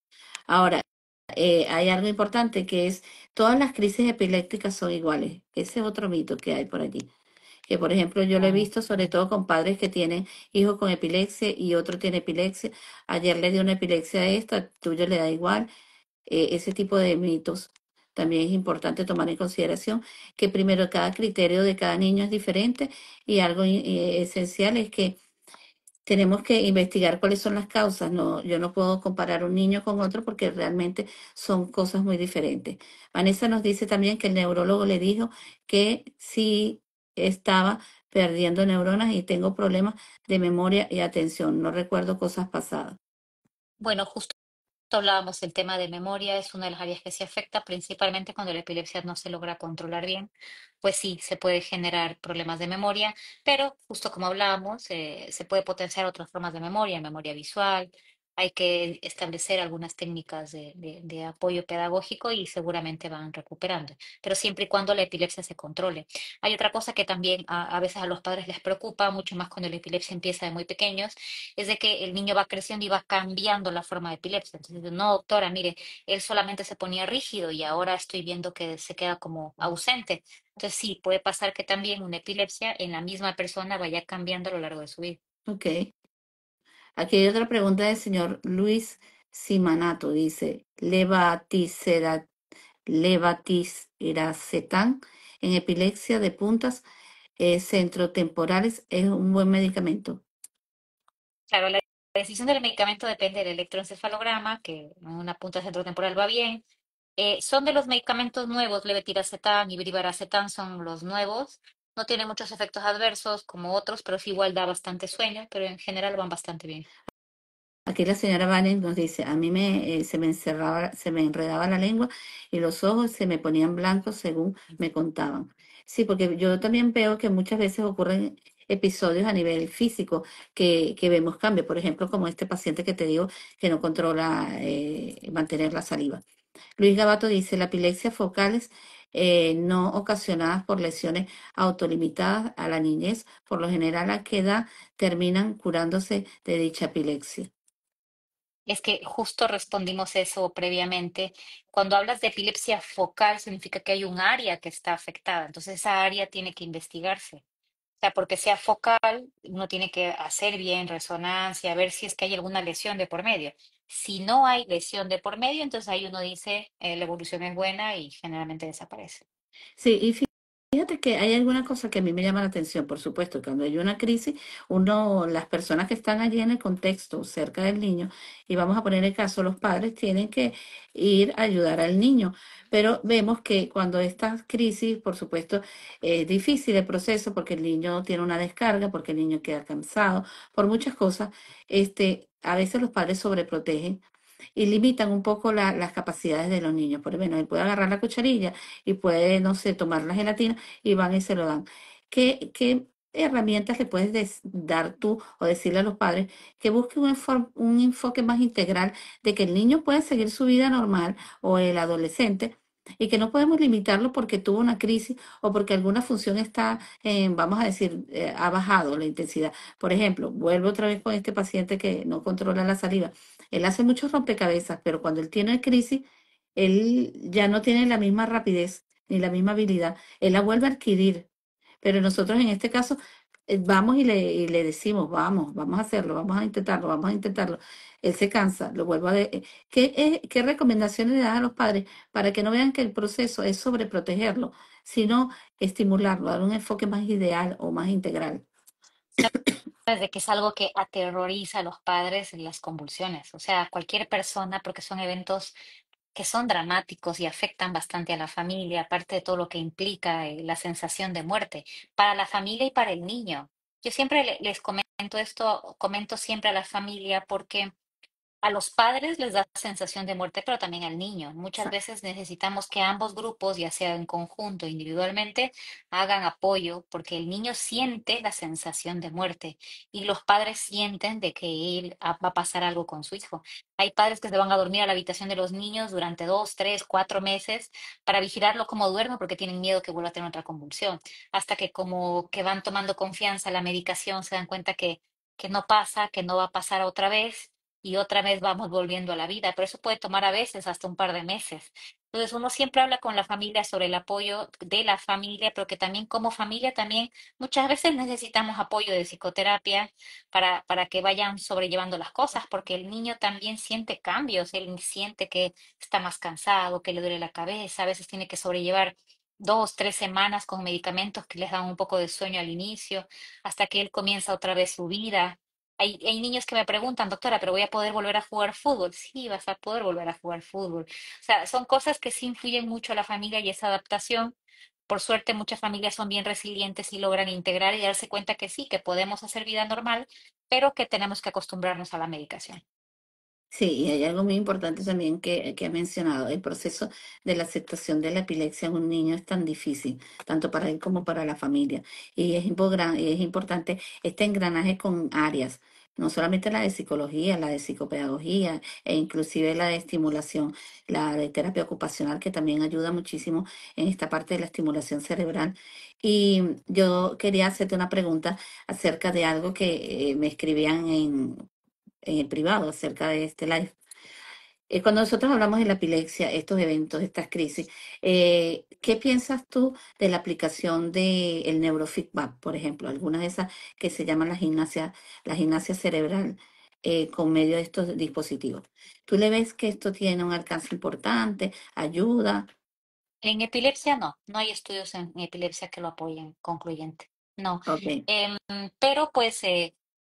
A: Ahora, hay algo importante que es, todas las crisis epilépticas son iguales. Ese es otro mito que hay por allí. Que, por ejemplo, yo lo he
B: Ah,
A: visto sobre todo con padres que tienen hijos con epilepsia y otro tiene epilepsia. Ayer le dio una epilepsia a esta, tuyo le da igual. Ese tipo de mitos también es importante tomar en consideración que primero cada criterio de cada niño es diferente y algo esencial es que tenemos que investigar cuáles son las causas. No, yo no puedo comparar un niño con otro porque realmente son cosas muy diferentes. Vanessa nos dice también que el neurólogo le dijo que sí estaba perdiendo neuronas y tengo problemas de memoria y atención. No recuerdo cosas pasadas.
B: bueno, justo hablábamos del tema de memoria, es una de las áreas que se afecta, principalmente cuando la epilepsia no se logra controlar bien, pues sí, se puede generar problemas de memoria, pero justo como hablábamos, se puede potenciar otras formas de memoria visual, hay que establecer algunas técnicas de apoyo pedagógico y seguramente van recuperando, pero siempre y cuando la epilepsia se controle. Hay otra cosa que también a veces a los padres les preocupa, mucho más cuando la epilepsia empieza de muy pequeños, es de que el niño va creciendo y va cambiando la forma de epilepsia. Entonces, no, doctora, mire, él solamente se ponía rígido y ahora estoy viendo que se queda como ausente. Entonces, sí, puede pasar que también una epilepsia en la misma persona vaya cambiando a lo largo de su vida.
A: Ok. Aquí hay otra pregunta del señor Luis Simanato. Dice, levatisiracetam en epilepsia de puntas centrotemporales es un buen medicamento.
B: Claro, la decisión del medicamento depende del electroencefalograma, que en una punta centrotemporal va bien. Son de los medicamentos nuevos, levetiracetam y brivaracetam son los nuevos. No tienen muchos efectos adversos como otros, pero sí igual da bastante sueño, pero en general van bastante bien.
A: Aquí la señora Valen nos dice, a mí se me se me enredaba la lengua y los ojos se me ponían blancos según me contaban. Sí, porque yo también veo que muchas veces ocurren episodios a nivel físico que vemos cambio. Por ejemplo, como este paciente que te digo que no controla mantener la saliva. Luis Gabato dice, la epilepsia focales no ocasionadas por lesiones autolimitadas a la niñez, por lo general a qué edad terminan curándose de dicha epilepsia.
B: Es que justo respondimos eso previamente. Cuando hablas de epilepsia focal, significa que hay un área que está afectada. Entonces, esa área tiene que investigarse. O sea, porque sea focal, uno tiene que hacer bien resonancia, ver si es que hay alguna lesión de por medio. Si no hay lesión de por medio, entonces ahí uno dice, la evolución es buena y generalmente desaparece.
A: Sí, y fíjate que hay alguna cosa que a mí me llama la atención, por supuesto, cuando hay una crisis, las personas que están allí en el contexto, cerca del niño, y vamos a poner el caso, los padres tienen que ir a ayudar al niño, pero vemos que cuando esta crisis, por supuesto, es difícil el proceso porque el niño tiene una descarga, porque el niño queda cansado, por muchas cosas, a veces los padres sobreprotegen y limitan un poco las capacidades de los niños. Por lo menos él puede agarrar la cucharilla y puede, no sé, tomar la gelatina y van y se lo dan. ¿Qué herramientas le puedes dar tú o decirle a los padres que busquen un enfoque más integral de que el niño puede seguir su vida normal o el adolescente? Y que no podemos limitarlo porque tuvo una crisis o porque alguna función está, vamos a decir, ha bajado la intensidad. Por ejemplo, vuelvo otra vez con este paciente que no controla la saliva. Él hace muchos rompecabezas, pero cuando él tiene crisis, él ya no tiene la misma rapidez ni la misma habilidad. Él la vuelve a adquirir. Pero nosotros en este caso vamos y le decimos, vamos a hacerlo, vamos a intentarlo, vamos a intentarlo. Él se cansa, lo vuelvo ¿qué recomendaciones le das a los padres para que no vean que el proceso es sobreprotegerlo, sino estimularlo, dar un enfoque más ideal o más integral?
B: De que es algo que aterroriza a los padres en las convulsiones. O sea, cualquier persona, porque son eventos que son dramáticos y afectan bastante a la familia, aparte de todo lo que implica la sensación de muerte, para la familia y para el niño. Yo siempre les comento esto, comento siempre a la familia porque a los padres les da sensación de muerte, pero también al niño. Muchas veces necesitamos que ambos grupos, ya sea en conjunto o individualmente, hagan apoyo porque el niño siente la sensación de muerte y los padres sienten de que va a pasar algo con su hijo. Hay padres que se van a dormir a la habitación de los niños durante 2, 3, 4 meses para vigilarlo como duerme porque tienen miedo que vuelva a tener otra convulsión. Hasta que como que van tomando confianza la medicación, se dan cuenta que no pasa, que no va a pasar otra vez y otra vez vamos volviendo a la vida, pero eso puede tomar a veces hasta un par de meses. Entonces uno siempre habla con la familia sobre el apoyo de la familia, pero que también como familia también muchas veces necesitamos apoyo de psicoterapia para que vayan sobrellevando las cosas, porque el niño también siente cambios, él siente que está más cansado, que le duele la cabeza, a veces tiene que sobrellevar 2, 3 semanas con medicamentos que les dan un poco de sueño al inicio, hasta que él comienza otra vez su vida. Hay niños que me preguntan, doctora, ¿pero voy a poder volver a jugar fútbol? Sí, vas a poder volver a jugar fútbol. O sea, son cosas que sí influyen mucho a la familia y esa adaptación. Por suerte, muchas familias son bien resilientes y logran integrar y darse cuenta que sí, que podemos hacer vida normal, pero que tenemos que acostumbrarnos a la medicación.
A: Sí, y hay algo muy importante también que ha mencionado. El proceso de la aceptación de la epilepsia en un niño es tan difícil, tanto para él como para la familia. Y es importante este engranaje con áreas, no solamente la de psicología, la de psicopedagogía e inclusive la de estimulación, la de terapia ocupacional, que también ayuda muchísimo en esta parte de la estimulación cerebral. Y yo quería hacerte una pregunta acerca de algo que me escribían en el privado acerca de este live. Cuando nosotros hablamos de la epilepsia, estos eventos, estas crisis, ¿qué piensas tú de la aplicación del neurofeedback, por ejemplo? Algunas de esas que se llaman la gimnasia cerebral con medio de estos dispositivos. ¿Tú le ves que esto tiene un alcance importante, ayuda?
B: En epilepsia no, no hay estudios en epilepsia que lo apoyen concluyente. No.
A: Ok,
B: Em, pero pues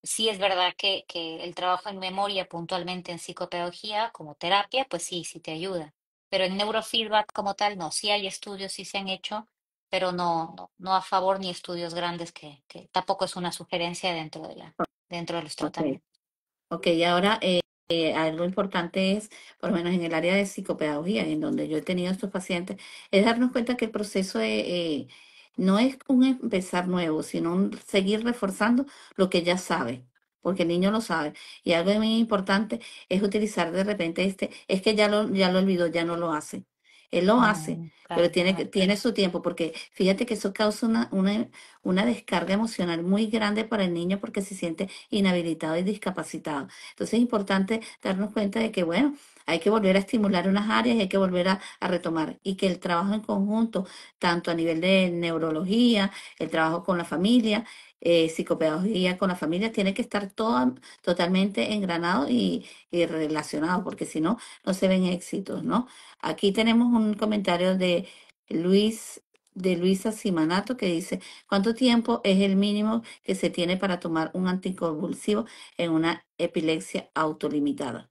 B: sí es verdad que el trabajo en memoria puntualmente en psicopedagogía como terapia, pues sí, sí te ayuda. Pero en neurofeedback como tal, no, sí hay estudios, sí se han hecho, pero no a favor ni estudios grandes que tampoco es una sugerencia dentro de los
A: ok.
B: tratamientos.
A: Ok, y ahora algo importante es, por lo menos en el área de psicopedagogía, en donde yo he tenido estos pacientes, es darnos cuenta que el proceso no es un empezar nuevo, sino un seguir reforzando lo que ya sabe, porque el niño lo sabe. Y algo muy importante es utilizar de repente es que ya lo olvidó, ya no lo hace. Él lo hace, pero
B: Claro.
A: tiene su tiempo, porque fíjate que eso causa una descarga emocional muy grande para el niño porque se siente inhabilitado y discapacitado. Entonces es importante darnos cuenta de que, bueno, hay que volver a estimular unas áreas y hay que volver a retomar. Y que el trabajo en conjunto, tanto a nivel de neurología, el trabajo con la familia, psicopedagogía con la familia, tiene que estar todo totalmente engranado y relacionado, porque si no, no se ven éxitos, ¿no? Aquí tenemos un comentario Luis, de Luisa Simanato que dice, ¿cuánto tiempo es el mínimo que se tiene para tomar un anticonvulsivo en una epilepsia autolimitada?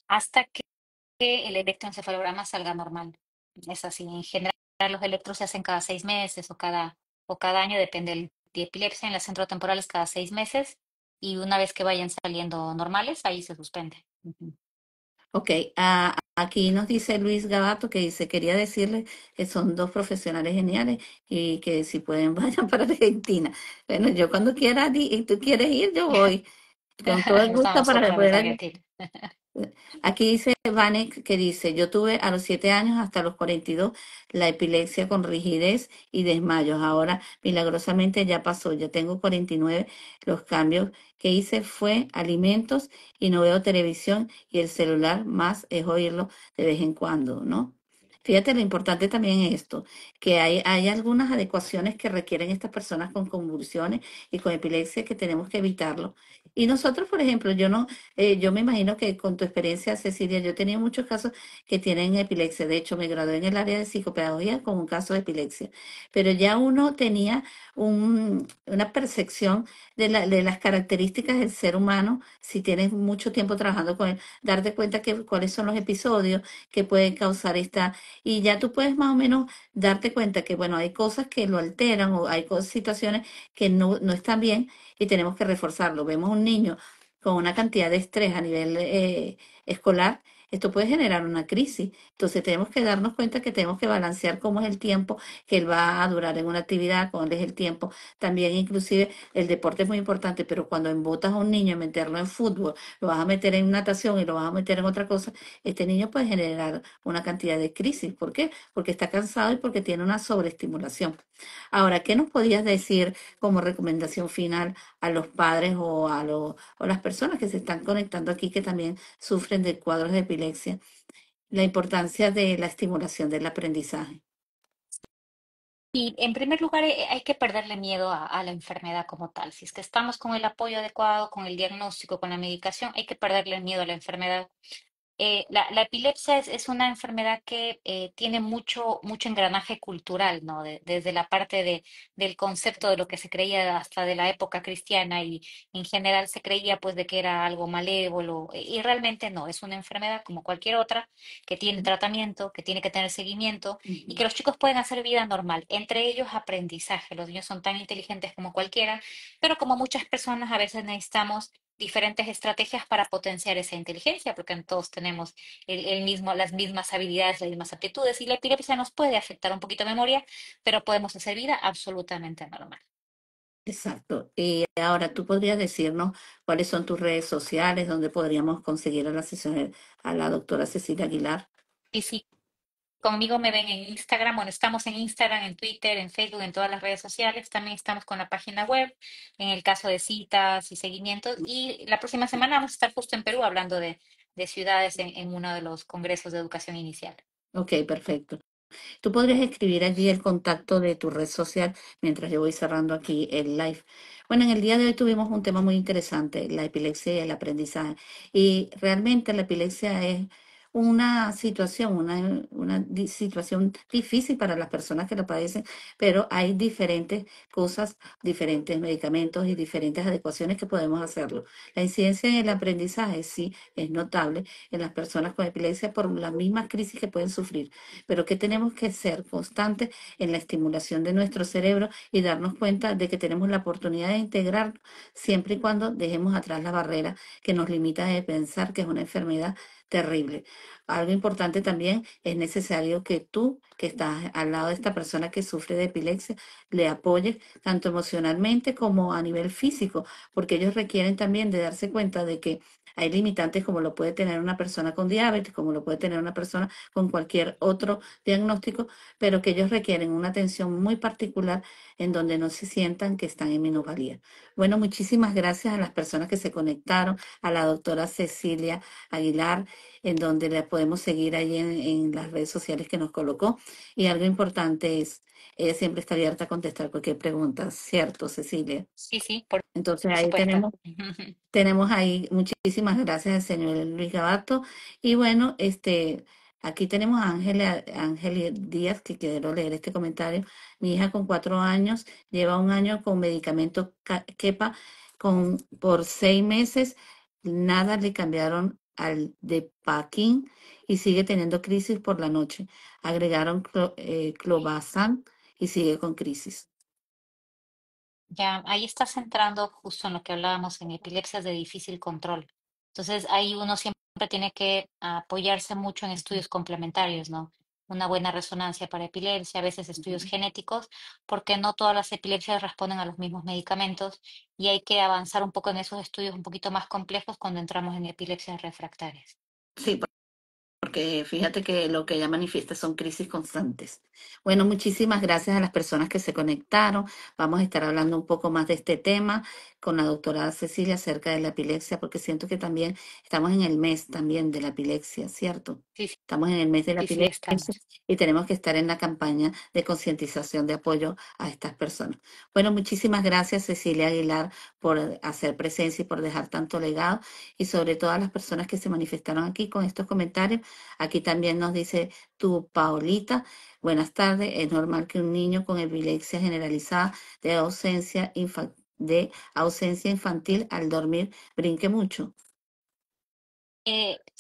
B: Hasta que el electroencefalograma salga normal. Es así. En general, los electros se hacen cada 6 meses o cada año, depende de epilepsia. En las centrotemporales cada 6 meses. Y una vez que vayan saliendo normales, ahí se suspende. Ujú.
A: Ok, aquí nos dice Luis Gabato que dice, quería decirle que son dos profesionales geniales y que si pueden vayan para Argentina. Bueno, yo cuando quiera y tú quieres ir, yo voy con todo el
B: Nos
A: gusto
B: damos
A: para
B: otra vez,
A: poder ayudar.
B: Argentina.
A: Aquí dice Vanek que dice, yo tuve a los 7 años hasta los 42 la epilepsia con rigidez y desmayos. Ahora milagrosamente ya pasó, ya tengo 49. Los cambios que hice fue alimentos y no veo televisión y el celular más es oírlo de vez en cuando, ¿no? Fíjate lo importante también es esto, que hay algunas adecuaciones que requieren estas personas con convulsiones y con epilepsia que tenemos que evitarlo. Y nosotros, por ejemplo, yo me imagino que con tu experiencia, Cecilia, yo he tenido muchos casos que tienen epilepsia. De hecho, me gradué en el área de psicopedagogía con un caso de epilepsia. Pero ya uno tenía una percepción de las características del ser humano, si tienes mucho tiempo trabajando con él, darte cuenta que cuáles son los episodios que pueden causar y ya tú puedes más o menos darte cuenta que, bueno, hay cosas que lo alteran o hay situaciones que no están bien y tenemos que reforzarlo. Vemos un niño con una cantidad de estrés a nivel escolar, esto puede generar una crisis. Entonces tenemos que darnos cuenta que tenemos que balancear cómo es el tiempo que él va a durar en una actividad, cuál es el tiempo. También inclusive el deporte es muy importante, pero cuando embotas a un niño en meterlo en fútbol, lo vas a meter en natación y lo vas a meter en otra cosa, este niño puede generar una cantidad de crisis. ¿Por qué? Porque está cansado y porque tiene una sobreestimulación. Ahora, ¿qué nos podías decir como recomendación final a los padres o las personas que se están conectando aquí que también sufren de cuadros de epilepsia? La importancia de la estimulación del aprendizaje.
B: Y en primer lugar, hay que perderle miedo a la enfermedad como tal. Si es que estamos con el apoyo adecuado, con el diagnóstico, con la medicación, hay que perderle miedo a la enfermedad. La epilepsia es una enfermedad que tiene mucho engranaje cultural, ¿no? Desde la parte del concepto de lo que se creía hasta de la época cristiana y en general se creía pues de que era algo malévolo y realmente no, es una enfermedad como cualquier otra que tiene tratamiento, que tiene que tener seguimiento y que
A: Ujú.
B: los chicos pueden hacer vida normal, entre ellos aprendizaje. Los niños son tan inteligentes como cualquiera, pero como muchas personas a veces necesitamos diferentes estrategias para potenciar esa inteligencia, porque todos tenemos las mismas habilidades, las mismas aptitudes, y la epilepsia nos puede afectar un poquito la memoria, pero podemos hacer vida absolutamente normal.
A: Exacto. Y ahora tú podrías decirnos cuáles son tus redes sociales, donde podríamos conseguir a a la doctora Cecilia Aguilar.
B: Y si conmigo me ven en Instagram, bueno, estamos en Instagram, en Twitter, en Facebook, en todas las redes sociales, también estamos con la página web, en el caso de citas y seguimientos, y la próxima semana vamos a estar justo en Perú hablando de ciudades en uno de los congresos de educación inicial.
A: Ok, perfecto. Tú podrías escribir allí el contacto de tu red social mientras yo voy cerrando aquí el live. Bueno, en el día de hoy tuvimos un tema muy interesante, la epilepsia y el aprendizaje. Y realmente la epilepsia es una situación, situación difícil para las personas que la padecen, pero hay diferentes cosas, diferentes medicamentos y diferentes adecuaciones que podemos hacerlo. La incidencia en el aprendizaje sí es notable en las personas con epilepsia por las mismas crisis que pueden sufrir, pero que tenemos que ser constantes en la estimulación de nuestro cerebro y darnos cuenta de que tenemos la oportunidad de integrar siempre y cuando dejemos atrás la barrera que nos limita de pensar que es una enfermedad terrible. Algo importante también es necesario que tú, que estás al lado de esta persona que sufre de epilepsia, le apoyes tanto emocionalmente como a nivel físico, porque ellos requieren también de darse cuenta de que hay limitantes como lo puede tener una persona con diabetes, como lo puede tener una persona con cualquier otro diagnóstico, pero que ellos requieren una atención muy particular en donde no se sientan que están en minusvalía. Bueno, muchísimas gracias a las personas que se conectaron, a la doctora Cecilia Aguilar, en donde la podemos seguir ahí en las redes sociales que nos colocó. Y algo importante es, ella siempre está abierta a contestar cualquier pregunta, ¿cierto, Cecilia?
B: Sí, sí, por
A: Entonces ahí
B: supuesto.
A: tenemos ahí, muchísimas gracias al señor Luis Gabato. Y bueno, aquí tenemos a Ángela Díaz, que quiero leer este comentario. Mi hija con 4 años lleva un año con medicamento Kepa por 6 meses. Nada le cambiaron al de Paquín y sigue teniendo crisis por la noche. Agregaron clobazam y sigue con crisis.
B: Ya, ahí estás entrando justo en lo que hablábamos en epilepsias de difícil control. Entonces, ahí uno siempre tiene que apoyarse mucho en estudios complementarios, ¿no? Una buena resonancia para epilepsia, a veces estudios genéticos, porque no todas las epilepsias responden a los mismos medicamentos y hay que avanzar un poco en esos estudios un poquito más complejos cuando entramos en epilepsias refractarias.
A: Sí, porque fíjate que lo que ella manifiesta son crisis constantes. Bueno, muchísimas gracias a las personas que se conectaron. Vamos a estar hablando un poco más de este tema con la doctora Cecilia acerca de la epilepsia, porque siento que también estamos en el mes también de la epilepsia, ¿cierto?
B: Sí, sí,
A: Estamos en el mes de la
B: sí, sí,
A: epilepsia
B: estamos.
A: y tenemos que estar en la campaña de concientización de apoyo a estas personas. Bueno, muchísimas gracias Cecilia Aguilar por hacer presencia y por dejar tanto legado y sobre todo a las personas que se manifestaron aquí con estos comentarios. Aquí también nos dice tu Paolita, buenas tardes, es normal que un niño con epilepsia generalizada de ausencia infantil al dormir brinque mucho.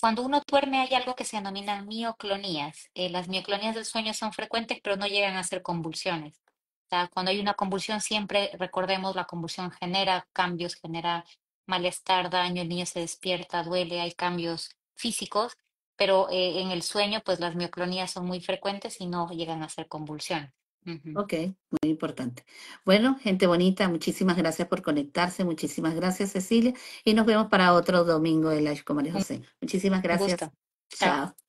B: Cuando uno duerme hay algo que se denominan mioclonías. Las mioclonías del sueño son frecuentes, pero no llegan a ser convulsiones. O sea, cuando hay una convulsión, siempre recordemos, la convulsión genera cambios, genera malestar, daño, el niño se despierta, duele, hay cambios físicos, pero en el sueño, pues las mioclonías son muy frecuentes y no llegan a ser convulsiones. Ujú.
A: Ok, muy importante. Bueno, gente bonita, muchísimas gracias por conectarse, muchísimas gracias Cecilia y nos vemos para otro domingo de Live con María
B: Un
A: José. Muchísimas
B: gusto.
A: gracias.
B: Chao.
A: Chao.